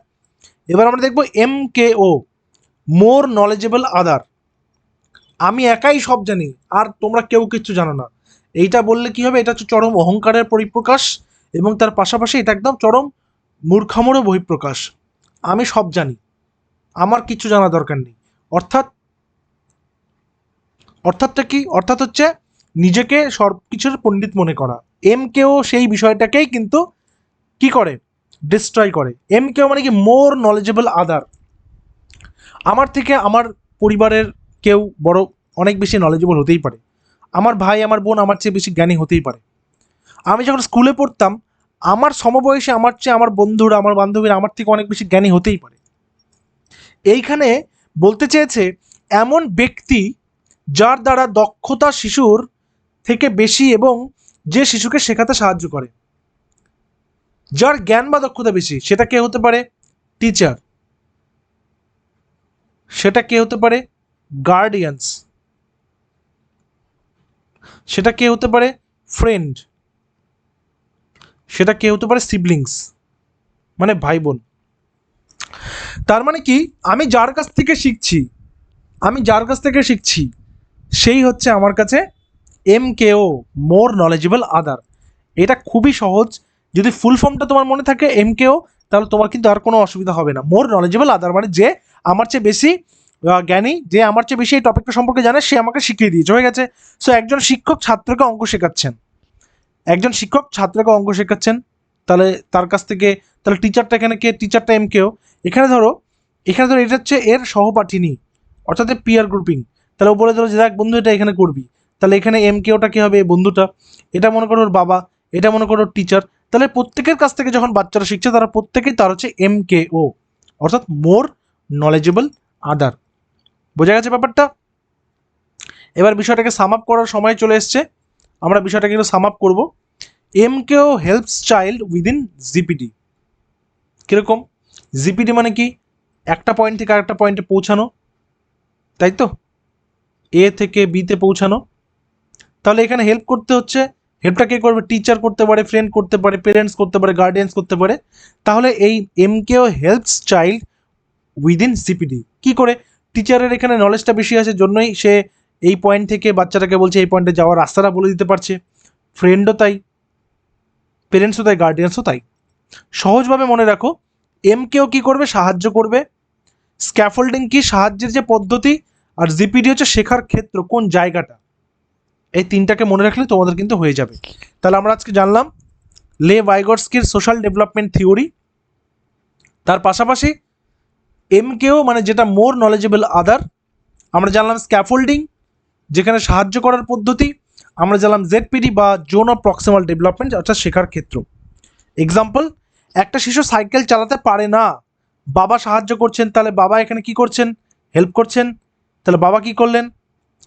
এবার আমরা দেখবো MKO, মোর নলেজেবল আদার। আমি একাই সব জানি আর তোমরা কেউ কিচ্ছু জানো না, এইটা বললে কি হবে? এটা হচ্ছে চরম অহংকারের পরিপ্রকাশ, এবং তার পাশাপাশি এটা একদম চরম মূর্খামোরও বহিঃপ্রকাশ। আমি সব জানি, আমার কিছু জানা দরকার নেই। অর্থাৎ অর্থাৎটা কি? অর্থাৎ হচ্ছে নিজেকে সব কিছুর পণ্ডিত মনে করা। MKO সেই বিষয়টাকেই কিন্তু কি করে? ডিস্ট্রয় করে। MKO মানে কি? মোর নলেজেবল আদার। আমার থেকে আমার পরিবারের কেউ বড় অনেক বেশি নলেজেবল হতেই পারে, আমার ভাই আমার বোন আমার চেয়ে বেশি জ্ঞানী হতেই পারে। আমি যখন স্কুলে পড়তাম, আমার সমবয়সী আমার চেয়ে আমার বন্ধুরা আমার বান্ধবীরা আমার থেকে অনেক বেশি জ্ঞানী হতেই পারে। এইখানে বলতে চেয়েছে এমন ব্যক্তি যার দ্বারা দক্ষতা শিশুর থেকে বেশি এবং যে শিশুকে শেখাতে সাহায্য করে। যার জ্ঞান বা দক্ষতা বেশি সেটা কে হতে পারে? টিচার। সেটা কে হতে পারে? গার্ডিয়ানস। সেটা কে হতে পারে? ফ্রেন্ড। সেটা কে হতে পারে? সিবলিংস, মানে ভাই বোন। তার মানে কি, আমি যার কাছ থেকে শিখছি, সেই হচ্ছে আমার কাছে MKO, মোর নলেজেবল আদার। এটা খুবই সহজ। যদি ফুল ফর্মটা তোমার মনে থাকে MKO, তাহলে তোমার কিন্তু আর কোনো অসুবিধা হবে না। মোর নলেজেবল আদার মানে যে আমার চেয়ে বেশি জ্ঞানী, যে আমার চেয়ে বেশি এই টপিকটা সম্পর্কে জানে, সে আমাকে শিখিয়ে দিয়েছে, হয়ে গেছে। সো একজন শিক্ষক ছাত্রকে অঙ্ক শেখাচ্ছেন, তাহলে তার কাছ থেকে, তাহলে টিচারটা এখানে কে? টিচারটা MKO। এখানে ধরো এটা হচ্ছে এর সহপাঠিনী, অর্থাৎ পিয়ার গ্রুপিং। তাহলে ও বলে দিল যে দেখ বন্ধু এটা এখানে করবি, তাহলে এখানে MKOটা কি হবে? এই বন্ধুটা। এটা মনে করো ওর বাবা, এটা মনে করো টিচার। তাহলে প্রত্যেকের কাছ থেকে যখন বাচ্চারা শিখছে, তারা প্রত্যেকেই তার হচ্ছে MKO, অর্থাৎ মোর নলেজেবল আদার। বোঝা গেছে ব্যাপারটা? এবার বিষয়টাকে সাম আপ করার সময় চলে এসছে, আমরা বিষয়টাকে একটু সাম আপ করবো। MKO helps child within GPT. কিরকম? জিপিডি মানে কি? একটা পয়েন্ট থেকে আরেকটা পয়েন্টে পৌঁছানো, তাই তো? এ থেকে বিতে পৌঁছানো। তাহলে এখানে হেল্প করতে হচ্ছে, হেল্পটা কে করবে? টিচার করতে পারে, ফ্রেন্ড করতে পারে, পেরেন্টস করতে পারে, গার্ডিয়ানস করতে পারে। তাহলে এই MKO helps child within GPT কি করে? টিচারের এখানে নলেজটা বেশি আছে, জন্যই সে এই পয়েন্ট থেকে বাচ্চাটাকে বলছে এই পয়েন্টে যাওয়ার রাস্তাটা বলে দিতে পারছে। ফ্রেন্ডও তাই, পেরেন্টসও তাই, গার্ডিয়ানসও তাই। সহজভাবে মনে রাখো, MKO কি করবে? সাহায্য করবে। স্ক্যাফোল্ডিং কি? সাহায্যের যে পদ্ধতি। আর জিপিডি হচ্ছে শেখার ক্ষেত্র, কোন জায়গাটা। এই তিনটাকে মনে রাখলে তোমাদের কিন্তু হয়ে যাবে। তাহলে আমরা আজকে জানলাম লে ভাইগটস্কির সোশ্যাল ডেভেলপমেন্ট থিওরি, তার পাশাপাশি MKO মানে যেটা মোর নলেজেবল আদার, আমরা জানলাম স্ক্যাফোল্ডিং যেখানে সাহায্য করার পদ্ধতি, আমরা জানলাম ZPD বা জোন অফ প্রক্সিমাল ডেভেলপমেন্ট, অর্থাৎ শেখার ক্ষেত্র। এক্সাম্পল, একটা শিশু সাইকেল চালাতে পারে না, বাবা সাহায্য করছেন, তাহলে বাবা এখানে কি করছেন? হেল্প করছেন। তাহলে বাবা কি করলেন?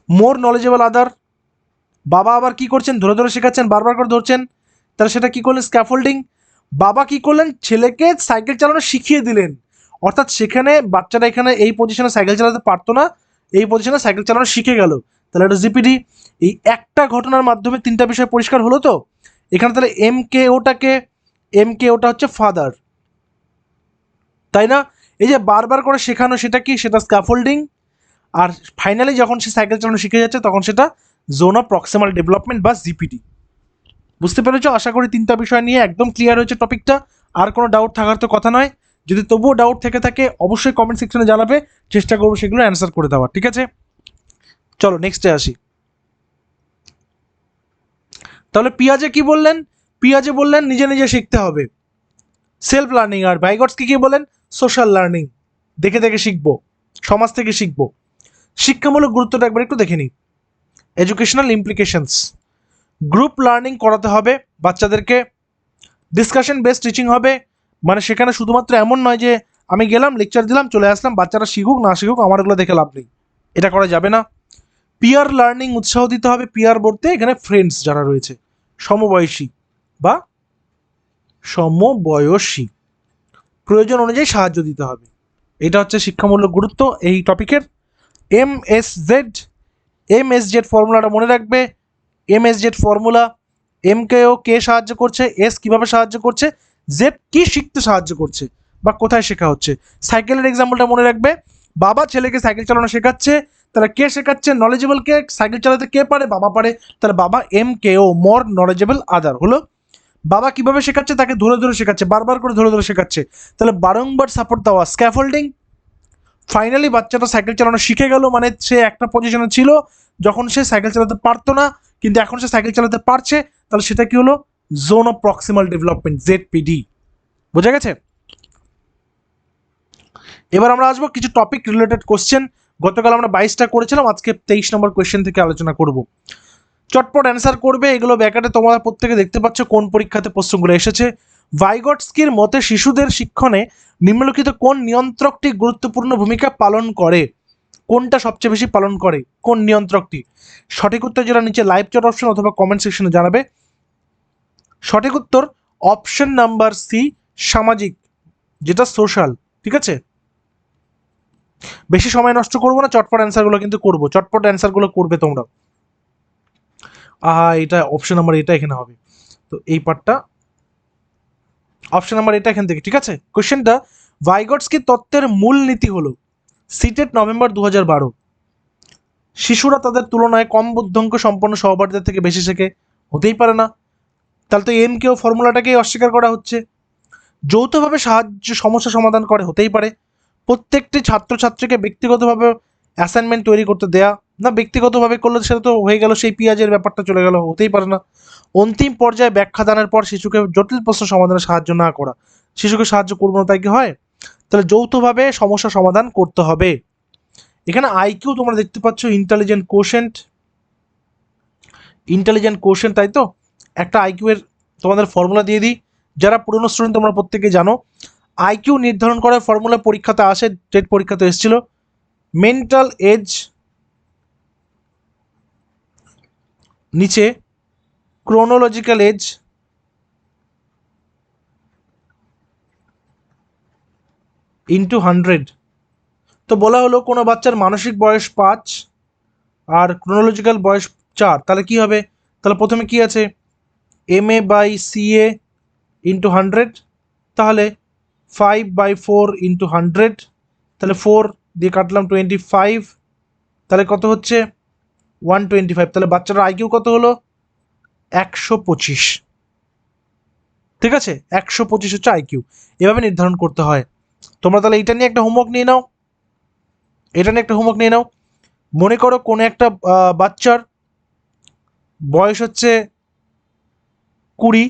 মোর নলেজেবল আদার। বাবা আবার কি করছেন? ধরে ধরে শেখাচ্ছেন, বারবার করে ধরছেন, তাহলে সেটা কি করলেন? স্ক্যাফোল্ডিং। বাবা কি করলেন? ছেলেকে সাইকেল চালানো শিখিয়ে দিলেন, অর্থাৎ সেখানে বাচ্চাটা এখানে এই পজিশনে সাইকেল চালাতে পারতো না, এই পজিশনে সাইকেল চালানো শিখে গেল, তাহলে এটা জিপিডি। এই একটা ঘটনার মাধ্যমে তিনটা বিষয় পরিষ্কার হলো তো। এখানে তাহলে MKOটা হচ্ছে ফাদার, তাই না? এই যে বারবার করে শেখানো, সেটা কি? সেটা স্ক্যাফোল্ডিং। আর ফাইনালি যখন সে সাইকেল চালানো শিখে যাচ্ছে, তখন সেটা জোন অফ প্রক্সিমাল ডেভেলপমেন্ট বা জিপিডি। বুঝতে পেরেছো? আশা করি তিনটা বিষয় নিয়ে একদম ক্লিয়ার হয়েছে টপিকটা। আর কোনো ডাউট থাকার তো কথা নয়। যদি তবুও ডাউট থেকে থাকে অবশ্যই কমেন্ট সেকশনে জানাবে, চেষ্টা করবো সেগুলো অ্যান্সার করে দেওয়ার, ঠিক আছে? চলো নেক্সটে আসি। তাহলে পিয়াজে কি বললেন? পিয়াজে বললেন নিজে নিজে শিখতে হবে, সেলফ লার্নিং। আর ভাইগটস্কি কি বলেন? সোশ্যাল লার্নিং, দেখে দেখে শিখবো, সমাজ থেকে শিখবো। শিক্ষামূলক গুরুত্বটা একবার একটু দেখে নিই। এডুকেশনাল ইমপ্লিকেশনস, গ্রুপ লার্নিং করাতে হবে বাচ্চাদেরকে, ডিসকাশন বেসড টিচিং হবে, মানে সেখানে শুধুমাত্র এমন নয় যে আমি গেলাম লেকচার দিলাম চলে আসলাম, বাচ্চারা শিখুক না শিখুক আমার এগুলো দেখে লাভ নেই, এটা করা যাবে না। পিয়ার লার্নিং উৎসাহ দিতে হবে। পিয়ার বলতে এখানে ফ্রেন্ডস যারা রয়েছে, সমবয়সী বা সমবয়সী, প্রয়োজন অনুযায়ী সাহায্য দিতে হবে। এটা হচ্ছে শিক্ষামূলক গুরুত্ব এই টপিকের। এমএসজেড ফর্মুলাটা মনে রাখবে। এমএসজেড ফর্মুলা, MKO কে সাহায্য করছে, এস কিভাবে সাহায্য করছে, জেড কি শিখতে সাহায্য করছে বা কোথায় শেখা হচ্ছে। সাইকেলের এক্সাম্পলটা মনে রাখবে, বাবা ছেলেকে সাইকেল চালানো শেখাচ্ছে, তাহলে কে শেখাচ্ছে? নলেজেবল কে? সাইকেল চালাতে কে পারে? বাবা পারে, তাহলে বাবা MKO, মোর নলেজেবল আদার হলো। বাবা কিভাবে শেখাচ্ছে? তাকে ধরে ধরে শেখাচ্ছে, বারবার করে ধরে ধরে শেখাচ্ছে, তাহলে বারংবার সাপোর্ট দেওয়া, স্ক্যাফোল্ডিং। ফাইনালি বাচ্চাটা সাইকেল চালানো শিখে গেল, মানে সে একটা পজিশনে ছিল যখন সে সাইকেল চালাতে পারতো না, কিন্তু এখন সে সাইকেল চালাতে পারছে, তাহলে সেটা কি হলো? Zone of proximal development, ZPD। বোঝা গেছে? এবার আমরা আসবো কিছু টপিক রিলেটেড কোশ্চেন। গতকাল আমরা 22টা করেছিলাম, আজকে 23 নম্বর কোশ্চেন থেকে আলোচনা করব। চটপট অ্যান্সার করবে, এগুলো ব্যাকেটে তোমরা প্রত্যেকে দেখতে পাচ্ছ কোন পরীক্ষাতে প্রশ্নগুলো এসেছে। ভাইগটস্কির মতে শিশুদের শিক্ষণে নিম্নলিখিত কোন নিয়ন্ত্রকটি গুরুত্বপূর্ণ ভূমিকা পালন করে? কোনটা সবচেয়ে বেশি পালন করে? কোন নিয়ন্ত্রকটি? সঠিক উত্তর যেটা নিচে লাইভ চ্যাট অপশন অথবা কমেন্ট সেকশনে জানাবে। সঠিক উত্তর অপশন নাম্বার সি সামাজিক, যেটা সোশ্যাল। ঠিক আছে, বেশি সময় নষ্ট করবো না, চটপট অ্যান্সারগুলো কিন্তু করবো, চটপট অ্যান্সারগুলো করবে তোমরা। এটা অপশন নাম্বার এটা এখানে হবে, তো এই পার্টটা অপশন নাম্বার এটা এখান থেকে। ঠিক আছে, কোশ্চেনটা ভাইগটস্কি তত্ত্বের মূল নীতি হলো সিটেট নভেম্বর 2012, শিশুরা তাদের তুলনায় কম বুদ্ধাঙ্ক সম্পন্ন সহপাঠীদের থেকে বেশি শেখে, হতেই পারে না। তাহলে তো এম কেও ফর্মুলাটাকেই অস্বীকার করা হচ্ছে। যৌথভাবে সমস্যা সমাধান করে, হতেই পারে। প্রত্যেকটি ছাত্রছাত্রীকে ব্যক্তিগতভাবে অ্যাসাইনমেন্ট তৈরি করতে দেয়া, না ব্যক্তিগতভাবে করলে সেটা তো হয়ে গেল, সেই পেঁয়াজের ব্যাপারটা চলে গেল, হতেই পারে না। অন্তিম পর্যায়ে ব্যাখ্যা দানের পর শিশুকে জটিল প্রশ্ন সমাধানে সাহায্য না করা, শিশুকে সাহায্য করবো না তাই কি হয়? তাহলে যৌথভাবে সমস্যা সমাধান করতে হবে। এখানে আইকিউ তোমরা দেখতে পাচ্ছ, ইন্টেলিজেন্ট কোশেন্ট, তাই তো? একটা আইকিউ এর তোমাদের ফর্মুলা দিয়ে দিই, যারা পুরনো স্টুডেন্ট তোমরা প্রত্যেকে জানো। আইকিউ নির্ধারণ করার ফর্মুলা পরীক্ষাতে আসে, টেট পরীক্ষাতে এসেছিল, মেন্টাল এজ নিচে ক্রোনোলজিক্যাল এজ ইন্টু 100। তো বলা হলো কোনো বাচ্চার মানসিক বয়স 5 আর ক্রোনোলজিক্যাল বয়স 4, তাহলে কি হবে? তাহলে প্রথমে কি আছে, MA/CA ইন্টু 100, তাহলে 5/4 ইন্টু 100, তাহলে 4 দিয়ে কাটলাম 25, তাহলে কত হচ্ছে 125। তাহলে বাচ্চাটার আইকিউ কত হলো? 125। ঠিক আছে, 125 হচ্ছে আইকিউ। এভাবে নির্ধারণ করতে হয়। তোমরা তাহলে এটা নিয়ে একটা হোমওয়ার্ক নিয়ে নাও। মনে করো কোনো একটা বাচ্চার বয়স হচ্ছে 20,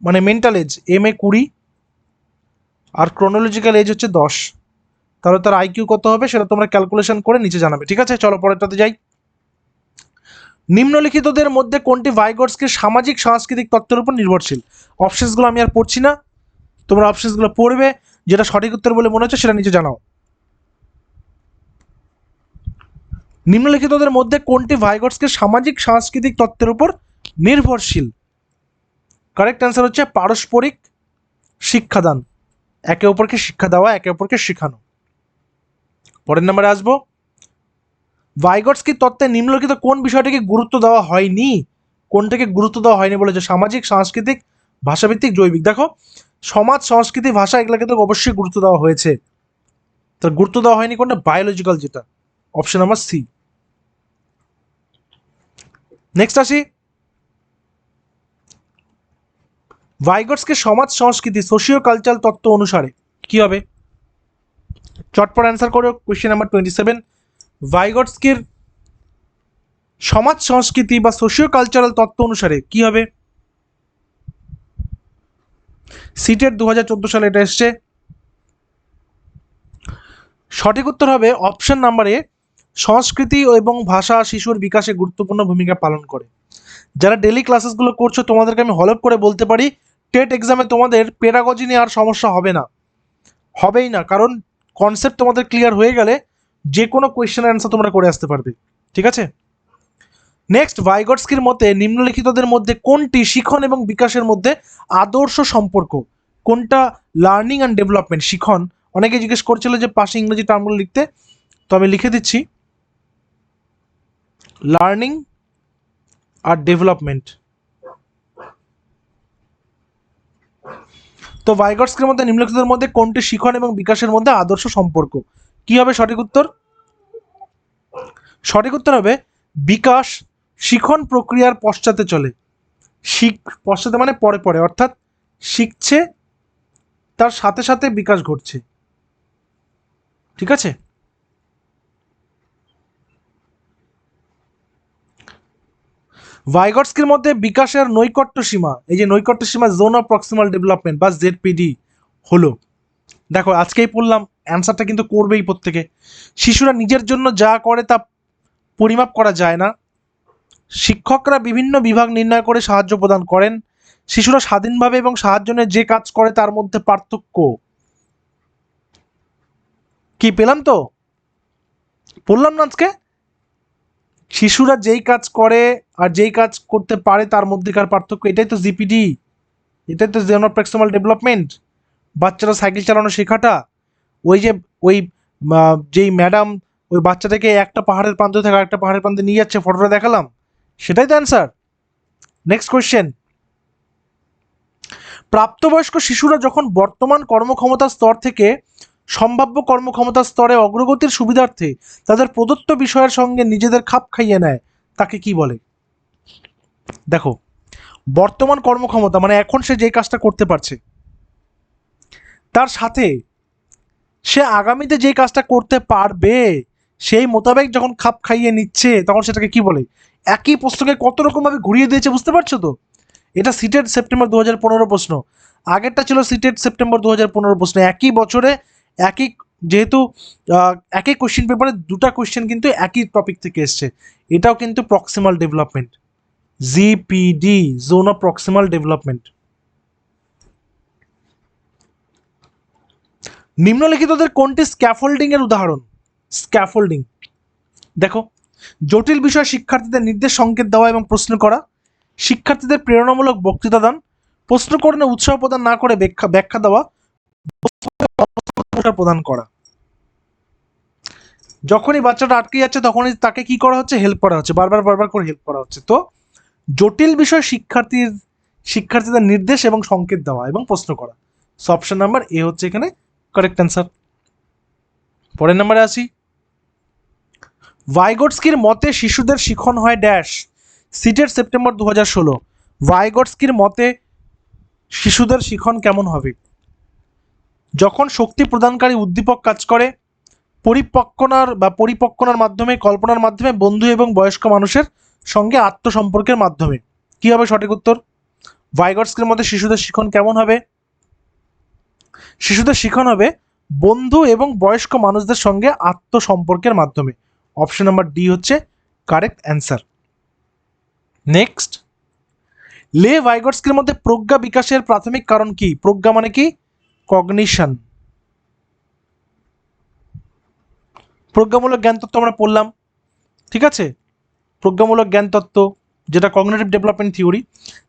মানে মেন্টাল এজ MA 20 আর ক্রোনোলজিক্যাল এজ হচ্ছে 10, তাহলে তার আইকিউ কত হবে সেটা তোমরা ক্যালকুলেশন করে নিচে জানাবে। ঠিক আছে, চলো পরেরটাতে যাই। নিম্নলিখিতদের মধ্যে কোনটি ভাইগটস্কির সামাজিক সাংস্কৃতিক তত্ত্বের উপর নির্ভরশীল? অপশনসগুলো আমি আর পড়ছি না, তোমরা অপশনসগুলো পড়বে, যেটা সঠিক উত্তর বলে মনে হচ্ছে সেটা নিচে জানাও। নিম্নলিখিতদের মধ্যে কোনটি ভাইগটস্কির সামাজিক সাংস্কৃতিক তত্ত্বের উপর নির্ভরশীল? কারেক্ট অ্যান্সার হচ্ছে পারস্পরিক শিক্ষাদান, একে অপরকে শিক্ষা দেওয়া, একে অপরকে শেখানো। পরের নম্বরে আসবো, ভাইগটস্কির তত্ত্বে নিম্নলিখিত কোন বিষয়টিকে গুরুত্ব দেওয়া হয়নি? কোনটাকে গুরুত্ব দেওয়া হয়নি বলেছে? সামাজিক, সাংস্কৃতিক, ভাষাভিত্তিক, জৈবিক। দেখো, সমাজ, সংস্কৃতি, ভাষা এগুলোকে তো অবশ্যই গুরুত্ব দেওয়া হয়েছে, তার গুরুত্ব দেওয়া হয়নি কোনটা? বায়োলজিক্যাল, যেটা অপশন নাম্বার সি। নেক্সট আসি, ভাইগটস্কির সমাজ সংস্কৃতি সোশিও কালচারাল তত্ত্ব অনুসারে কি হবে? চটপট অ্যান্সার করো। কোয়েশ্চেন নাম্বার 27, ভাইগটস্কির সমাজ সংস্কৃতি বা সোশিও কালচারাল তত্ত্ব অনুসারে কি হবে? সিটেট 2014 সালে এটা এসছে। সঠিক উত্তর হবে অপশন নাম্বারে, সংস্কৃতি এবং ভাষা শিশুর বিকাশে গুরুত্বপূর্ণ ভূমিকা পালন করে। যারা ডেলি ক্লাসেসগুলো করছো তোমাদেরকে আমি হলপ করে বলতে পারি, টেট এক্সামে তোমাদের পেডাগজি নিয়ে আর সমস্যা হবে না, হবেই না, কারণ কনসেপ্ট তোমাদের ক্লিয়ার হয়ে গেলে যে কোনো কোয়েশ্চেনের অ্যান্সার তোমরা করে আসতে পারবে। ঠিক আছে, নেক্সট, ভাইগটস্কির মতে নিম্নলিখিতদের মধ্যে কোনটি শিখন এবং বিকাশের মধ্যে আদর্শ সম্পর্ক? কোনটা লার্নিং অ্যান্ড ডেভেলপমেন্ট? শিখন, অনেকে জিজ্ঞেস করছিল যে পাশে ইংরেজি টার্মগুলো লিখতে, তো আমি লিখে দিচ্ছি, লার্নিং আর ডেভেলপমেন্ট। তো ভাইগটস্কির মধ্যে নিম্নলিখিতদের মধ্যে কোনটি শিখন এবং বিকাশের মধ্যে আদর্শ সম্পর্ক? কি হবে সঠিক উত্তর? সঠিক উত্তর হবে বিকাশ শিখন প্রক্রিয়ার পশ্চাতে চলে। পশ্চাতে মানে পরে পরে, অর্থাৎ শিখছে তার সাথে সাথে বিকাশ ঘটছে। ঠিক আছে, ভাইগটস্কির মধ্যে বিকাশের নৈকট্য সীমা, এই যে নৈকট্য সীমা, জোন অফ প্রক্সিমাল ডেভেলপমেন্ট বা ZPD হলো। দেখো আজকেই পড়লাম, অ্যান্সারটা কিন্তু করবেই প্রত্যেকে। শিশুরা নিজের জন্য যা করে তা পরিমাপ করা যায় না। শিক্ষকরা বিভিন্ন বিভাগ নির্ণয় করে সাহায্য প্রদান করেন। শিশুরা স্বাধীনভাবে এবং সাহায্য নিয়ে যে কাজ করে তার মধ্যে পার্থক্য কি? পেলাম তো, বললাম না আজকে, শিশুরা যেই কাজ করে আর যেই কাজ করতে পারে তার মধ্যেকার পার্থক্য, এটাই তো জিপিডি, এটাই তো জোন অফ প্রক্সিমাল ডেভেলপমেন্ট। বাচ্চারা সাইকেল চালানো শেখাটা, ওই যে ওই যেই ম্যাডাম ওই বাচ্চাটাকে একটা পাহাড়ের প্রান্ত থেকে আরেকটা পাহাড়ের প্রান্তে নিয়ে যাচ্ছে, ফটোটা দেখালাম, সেটাই তো অ্যান্সার। নেক্সট কোয়েশ্চেন, প্রাপ্তবয়স্ক শিশুরা যখন বর্তমান কর্মক্ষমতার স্তর থেকে সম্ভাব্য কর্মক্ষমতার স্তরে অগ্রগতির সুবিধার্থে তাদের প্রদত্ত বিষয়ের সঙ্গে নিজেদের খাপ খাইয়ে নেয়, তাকে কি বলে? দেখো, বর্তমান কর্মক্ষমতা মানে এখন সে যে কাজটা করতে পারছে, তার সাথে সে আগামীতে যে কাজটা করতে পারবে সেই মোতাবেক যখন খাপ খাইয়ে নিচ্ছে, তখন সেটাকে কি বলে? একই প্রশ্নকে কত রকমভাবে ঘুরিয়ে দিয়েছে, বুঝতে পারছো তো? এটা সিটেট সেপ্টেম্বর 2015 প্রশ্ন, আগেরটা ছিল সিটেট সেপ্টেম্বর 2015 প্রশ্ন। একই বছরে একই, যেহেতু একই কোশ্চেন পেপারে দুটা কোশ্চেন কিন্তু একই টপিক থেকে এসছে। এটাও কিন্তু proximal development, ZPD, zone of proximal development. নিম্নলিখিতদের কোনটি স্ক্যাফোল্ডিং এর উদাহরণ? স্ক্যাফোল্ডিং, দেখো, জটিল বিষয় শিক্ষার্থীদের নির্দেশ সংকেত দেওয়া এবং প্রশ্ন করা, শিক্ষার্থীদের প্রেরণামূলক বক্তৃতা দান, প্রশ্নকরণে উৎসাহ প্রদান না করে ব্যাখ্যা দেওয়া, প্রদান করা। যখনই বাচ্চাটা আটকে যাচ্ছে তখনই তাকে কি করা হচ্ছে? হেল্প করা হচ্ছে, বারবার করে হেল্প করা হচ্ছে। তো জটিল বিষয় শিক্ষার্থীদের নির্দেশ এবং সংকেত দেওয়া এবং প্রশ্ন করা। সো অপশন নাম্বার এ হচ্ছে এখানে কারেক্ট অ্যান্সার। পরের নাম্বারে আসি, ভাইগটস্কির মতে শিশুদের শিখন হয় ড্যাশ। সিটেট সেপ্টেম্বর 2016, ভাইগটস্কির মতে শিশুদের শিখন কেমন হবে? যখন শক্তি প্রদানকারী উদ্দীপক কাজ করে, পরিপক্কনার মাধ্যমে, কল্পনার মাধ্যমে, বন্ধু এবং বয়স্ক মানুষের সঙ্গে আত্মসম্পর্কের মাধ্যমে। কি হবে সঠিক উত্তর? ভাইগটস্কির মতে শিশুদের শিখন কেমন হবে? শিশুদের শিখন হবে বন্ধু এবং বয়স্ক মানুষদের সঙ্গে আত্মসম্পর্কের মাধ্যমে। অপশন নাম্বার ডি হচ্ছে কারেক্ট অ্যান্সার। নেক্সট, লে ভাইগটস্কির মধ্যে প্রজ্ঞা বিকাশের প্রাথমিক কারণ কি? প্রজ্ঞা মানে কি? কগনিশন। প্রজ্ঞামূলক জ্ঞান তত্ত্ব আমরা পড়লাম, ঠিক আছে? প্রজ্ঞামূলক জ্ঞান তত্ত্ব, যেটা কগনিটিভ ডেভেলপমেন্ট থিওরি।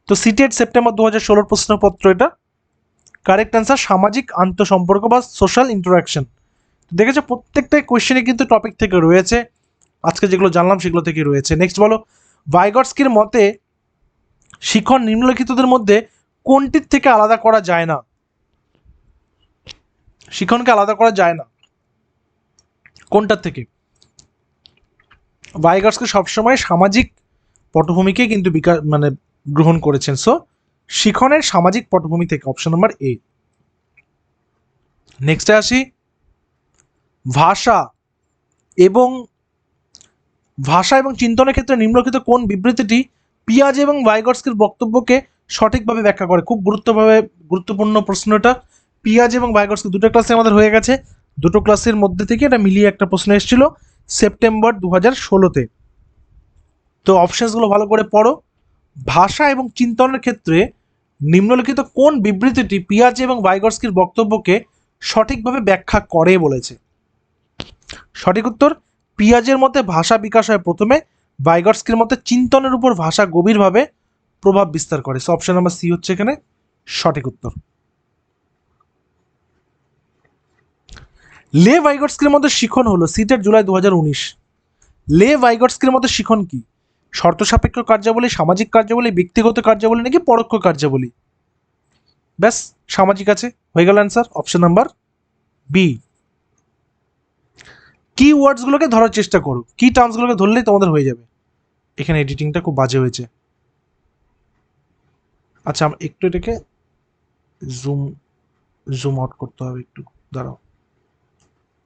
তো সিটেট সেপ্টেম্বর 2016 প্রশ্নপত্র, এটা কারেক্ট অ্যান্সার সামাজিক আন্তঃসম্পর্ক বা সোশ্যাল ইন্টারাকশন। দেখেছো প্রত্যেকটাই কোয়েশ্চেনে কিন্তু টপিক থেকে রয়েছে, আজকে যেগুলো জানলাম সেগুলো থেকে রয়েছে। নেক্সট বলো, ভাইগটস্কির মতে শিখন নিম্নলিখিতদের মধ্যে কোনটির থেকে আলাদা করা যায় না? শিখনকে আলাদা করা যায় না কোনটার থেকে? ভাইগটস্কি সবসময় সামাজিক পটভূমিকে কিন্তু গ্রহণ করেছেন। সো শিখনের সামাজিক পটভূমি থেকে, অপশন নাম্বার এ। নেক্সটে আসি, ভাষা এবং চিন্তনের ক্ষেত্রে নিম্নলিখিত কোন বিবৃতিটি পিয়াজে এবং ভাইগটস্কির বক্তব্যকে সঠিকভাবে ব্যাখ্যা করে? খুব গুরুত্বপূর্ণ প্রশ্ন এটা। পিয়াজে এবং ভাইগটস্কি দুটো ক্লাসে আমাদের হয়ে গেছে, দুটো ক্লাসের মধ্যে থেকে এটা মিলিয়ে একটা প্রশ্ন এসেছিল সেপ্টেম্বর 2016-তে। তো অপশনসগুলো ভালো করে পড়ো। ভাষা এবং চিন্তনের ক্ষেত্রে নিম্নলিখিত কোন বিবৃতিটি পিয়াজে এবং ভাইগটস্কির বক্তব্যকে সঠিকভাবে ব্যাখ্যা করে বলেছে? সঠিক উত্তর, পিয়াজের মতে ভাষা বিকাশ হয় প্রথমে, ভাইগটস্কির মতে চিন্তনের উপর ভাষা গভীরভাবে প্রভাব বিস্তার করে। সো অপশন নাম্বার সি হচ্ছে এখানে সঠিক উত্তর। লে ভাইগটস্কির মতে শিখন হলো, সিটেট জুলাই 2019, লে ভাইগটস্কির মতে শিখন কি? শর্ত সাপেক্ষ কার্যাবলী, সামাজিক কার্যাবলী, ব্যক্তিগত কার্যাবলী নাকি পরোক্ষ কার্যাবলী? ব্যাস, সামাজিক আছে, হয়ে গেল অ্যান্সার অপশন নাম্বার বি। কি ওয়ার্ডসগুলোকে ধরার চেষ্টা করো, কি টার্মসগুলোকে ধরলেই তোমাদের হয়ে যাবে। এখানে এডিটিংটা খুব বাজে হয়েছে। আচ্ছা, একটু এটাকে জুম আউট করতে হবে, একটু দাঁড়াও।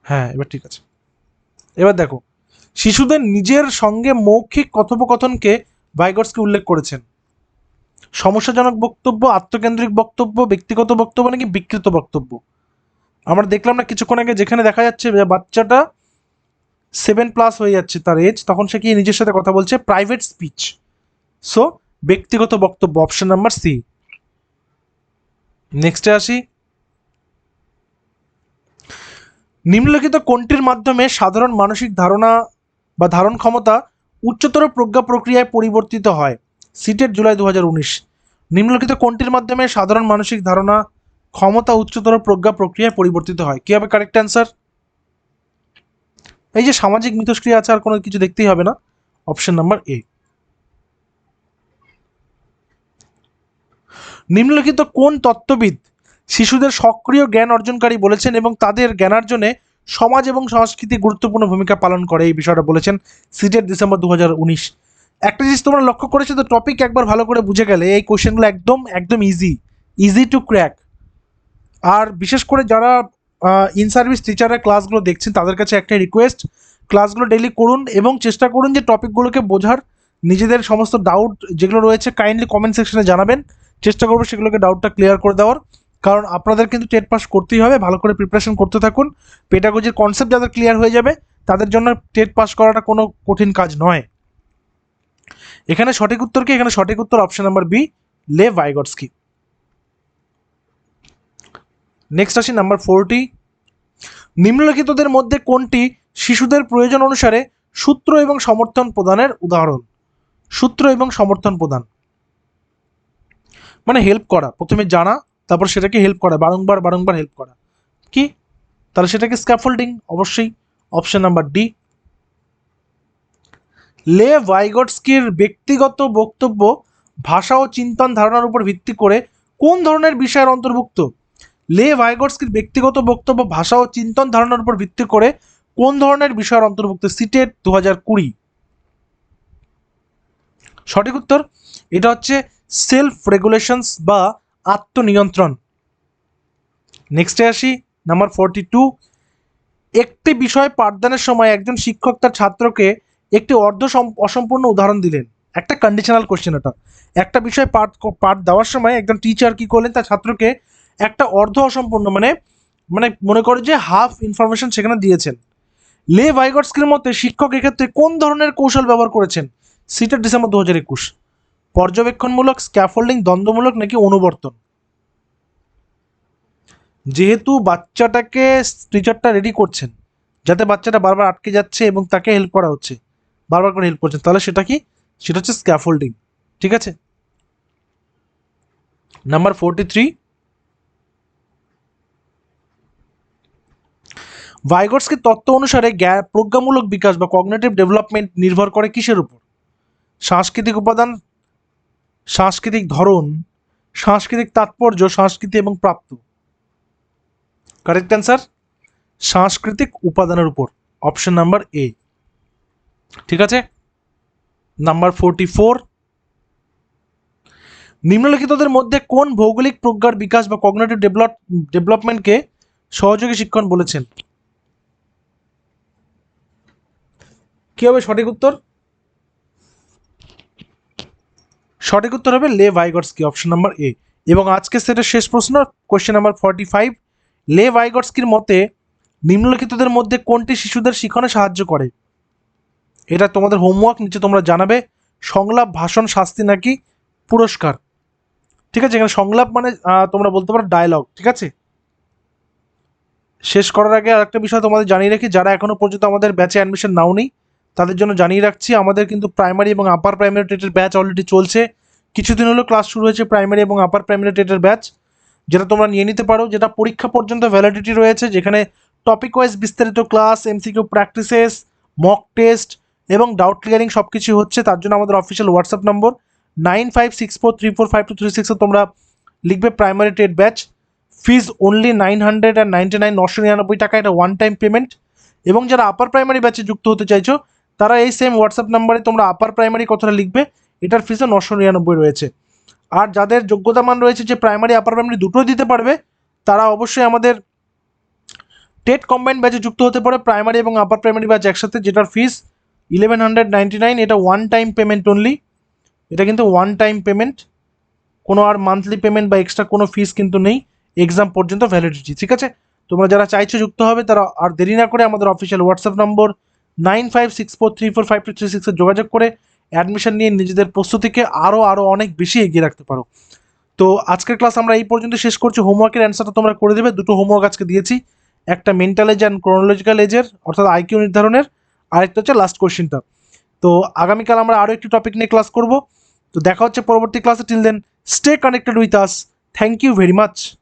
হ্যাঁ, এবার ঠিক আছে। এবার দেখো, শিশুদের নিজের সঙ্গে মৌখিক কথোপকথনকে ভাইগটস্কি উল্লেখ করেছেন। সমস্যাজনক বক্তব্য, আত্মকেন্দ্রিক বক্তব্য, ব্যক্তিগত বক্তব্য নাকি বিকৃত বক্তব্য? আমরা দেখলাম না কিছুক্ষণ আগে, যেখানে দেখা যাচ্ছে বাচ্চাটা 7+ হয়ে যাচ্ছে তার এজ, তখন সে কি নিজের সাথে কথা বলছে? Private speech. সো ব্যক্তিগত বক্তব্য, অপশন নাম্বার সি। নেক্সটে আসি, নিম্নলিখিত কোনটির মাধ্যমে সাধারণ মানসিক ধারণা বা ধারণ ক্ষমতা উচ্চতর প্রজ্ঞা প্রক্রিয়ায় পরিবর্তিত হয়? সিটেট জুলাই 2019, নিম্নলিখিত কোনটির মাধ্যমে সাধারণ মানসিক ধারণা ক্ষমতা উচ্চতর প্রজ্ঞা প্রক্রিয়ায় পরিবর্তিত হয়? কি হবে কারেক্ট অ্যান্সার? এই যে সামাজিক মিথস্ক্রিয়া আছে, আর কোনো কিছু দেখতেই হবে না, অপশন নাম্বার এ। নিম্নলিখিত কোন তত্ত্ববিদ শিশুদের সক্রিয় জ্ঞান অর্জনকারী বলেছেন এবং তাদের জ্ঞানার্জনে সমাজ এবং সংস্কৃতি গুরুত্বপূর্ণ ভূমিকা পালন করে, এই বিষয়টা বলেছেন সিটেট ডিসেম্বর 2019। একটা জিনিস তোমরা লক্ষ্য করেছো তো, টপিক একবার ভালো করে বুঝে গেলে এই কোশ্চেনগুলো একদম একদম ইজি টু ক্র্যাক। আর বিশেষ করে যারা ইন সার্ভিস টিচারের ক্লাসগুলো দেখছেন তাদের কাছে একটা রিকোয়েস্ট, ক্লাসগুলো ডেইলি করুন এবং চেষ্টা করুন যে টপিকগুলোকে বোঝার। নিজেদের সমস্ত ডাউট যেগুলো রয়েছে কাইন্ডলি কমেন্ট সেকশনে জানাবেন, চেষ্টা করবো সেগুলোকে ডাউটটা ক্লিয়ার করে দেওয়ার। কারণ আপনাদের কিন্তু টেট পাস করতেই হবে, ভালো করে প্রিপারেশন করতে থাকুন। পেডাগজির কনসেপ্ট যাদের ক্লিয়ার হয়ে যাবে তাদের জন্য টেট পাস করাটা কোনো কঠিন কাজ নয়। এখানে সঠিক উত্তর অপশন নাম্বার বি, লে ভাইগটস্কি। নেক্সট আসি নাম্বার 40। নিম্নলিখিতদের মধ্যে কোনটি শিশুদের প্রয়োজন অনুসারে সূত্র এবং সমর্থন প্রদানের উদাহরণ? সূত্র এবং সমর্থন প্রদান মানে হেল্প করা, প্রথমে জানা তারপর সেটাকে হেল্প করা, বারংবার বারংবার হেল্প করা। কি? তাহলে সেটাকে স্ক্যাফোল্ডিং, অবশ্যই অপশন নাম্বার ডি। লে ভাইগটস্কির ব্যক্তিগত বক্তব্য ভাষা ও চিন্তন ধারণার উপর ভিত্তি করে কোন ধরনের বিষয়ের অন্তর্ভুক্ত? লে ভাইগটস্কির ব্যক্তিগত বক্তব্য ভাষা ও চিন্তন ধারণার উপর ভিত্তি করে কোন ধরনের বিষয়ের অন্তর্ভুক্ত? সিটেট 2020। সঠিক উত্তর এটা হচ্ছে সেলফ রেগুলেশনস বা আত্মনিয়ন্ত্রণ। নেক্সটে আসি নাম্বার 42। একটি বিষয় পাঠদানের সময় একজন শিক্ষক তার ছাত্রকে একটি অসম্পূর্ণ উদাহরণ দিলেন। একটা কন্ডিশনাল কোশ্চেন এটা। একটা বিষয় পাঠ দেওয়ার সময় একজন টিচার কি করলেন, তার ছাত্রকে একটা অসম্পূর্ণ মানে মানে মনে করো যে হাফ ইনফরমেশন সেখানে দিয়েছেন। লে ভাইগটস্কির মতে শিক্ষক এক্ষেত্রে কোন ধরনের কৌশল ব্যবহার করেছেন? CTET December 2021। পর্যবেক্ষণমূলক, স্ক্যাফোল্ডিং, দ্বন্দ্বমূলক নাকি অনুবর্তন? যেহেতু বাচ্চাটাকে টিচারটা রেডি করছেন যাতে বাচ্চাটা বারবার আটকে যাচ্ছে এবং তাকে হেল্প করা হচ্ছে, বারবার করে হেল্প করছেন, তাহলে সেটা কি? সেটা হচ্ছে স্ক্যাফোল্ডিং। ঠিক আছে। নাম্বার 43। ভাইগটস্কির তত্ত্ব অনুসারে প্রজ্ঞামূলক বিকাশ বা কগনিটিভ ডেভেলপমেন্ট নির্ভর করে কিসের উপর? সাংস্কৃতিক উপাদান, সাংস্কৃতিক ধরন, সাংস্কৃতিক তাৎপর্য, সংস্কৃতি এবং প্রাপ্ত। কারেক্ট অ্যান্সার সাংস্কৃতিক উপাদানের উপর, অপশন নাম্বার এ। ঠিক আছে। নাম্বার 44। নিম্নলিখিতদের মধ্যে কোন ভৌগোলিক প্রজ্ঞার বিকাশ বা কগনিটিভ ডেভেলপমেন্টকে সহযোগী শিক্ষণ বলেছেন? কি হবে সঠিক উত্তর? সঠিক উত্তর হবে লে ভাইগটস্কি, অপশন নাম্বার এ। এবং আজকে সেটের শেষ প্রশ্ন, কোয়েশ্চেন নাম্বার 45। লে ভাইগটস্কির মতে নিম্নলিখিতদের মধ্যে কোনটি শিশুদের শিক্ষণে সাহায্য করে? এটা তোমাদের হোমওয়ার্ক, নিচে তোমরা জানাবে সংলাপ, ভাষণ, শাস্তি নাকি পুরস্কার। ঠিক আছে, এখানে সংলাপ মানে তোমরা বলতে পারো ডায়লগ। ঠিক আছে। শেষ করার আগে আরেকটা বিষয় তোমাদের জানিয়ে রাখি, যারা এখনো পর্যন্ত আমাদের ব্যাচে অ্যাডমিশন নাওনি তাদের জন্য জানিয়ে রাখছি, আমাদের কিন্তু প্রাইমারি এবং আপার প্রাইমারি টেটের ব্যাচ অলরেডি চলছে। কিছুদিন হলো ক্লাস শুরু হয়েছে প্রাইমারি এবং আপার প্রাইমারি টেটের ব্যাচ, যেটা তোমরা নিয়ে নিতে পারো, যেটা পরীক্ষা পর্যন্ত ভ্যালিডিটি রয়েছে, যেখানে টপিক ওয়াইজ বিস্তারিত class, MCQ practices, mock test এবং ডাউট ক্লিয়ারিং সব কিছু হচ্ছে। তার জন্য আমাদের অফিসিয়াল হোয়াটসঅ্যাপ নম্বর 9564345236 তোমরা লিখবে প্রাইমারি টেট ব্যাচ। ফিজ অনলি 999, 999 টাকা, এটা ওয়ান টাইম পেমেন্ট। এবং যারা আপার প্রাইমারি ব্যাচে যুক্ত হতে চাইছো তারা এই সেম হোয়াটসঅ্যাপ নাম্বারে তোমরা আপার প্রাইমারি কথাটা লিখবে, এটার ফিসও 999 রয়েছে। আর যাদের যোগ্যতা মান রয়েছে যে প্রাইমারি আপার প্রাইমারি দুটোই দিতে পারবে, তারা অবশ্যই আমাদের টেট কম্বাইন্ড ব্যাচে যুক্ত হতে পারে, প্রাইমারি এবং আপার প্রাইমারি ব্যাচ একসাথে, যেটার ফিস 1199। এটা ওয়ান টাইম পেমেন্ট অনলি, এটা কিন্তু ওয়ান টাইম পেমেন্ট, কোনো আর মান্থলি পেমেন্ট বা এক্সট্রা কোনো ফিস কিন্তু নেই, এক্সাম পর্যন্ত ভ্যালিডিটি। ঠিক আছে। তোমরা যারা চাইছো যুক্ত হবে তারা আর দেরি না করে আমাদের অফিসিয়াল হোয়াটসঅ্যাপ নম্বর 9564345236 যোগাযোগ করে অ্যাডমিশন নিয়ে নিজেদের প্রস্তুতিকে আরও অনেক বেশি এগিয়ে রাখতে পারো। তো আজকের ক্লাস আমরা এই পর্যন্ত শেষ করছি। হোমওয়ার্কের অ্যান্সারটা তোমরা করে দেবে। দুটো হোমওয়ার্ক আজকে দিয়েছি, একটা মেন্টাল এজ অ্যান্ড ক্রোনোলজিক্যাল এজের অর্থাৎ আইকিউ নির্ধারণের, আরেকটা হচ্ছে লাস্ট কোশ্চেনটা। তো আগামীকাল আমরা আরও একটি টপিক নিয়ে ক্লাস করব। তো দেখা হচ্ছে পরবর্তী ক্লাসে। Till then Stay connected with us. Thank you very much.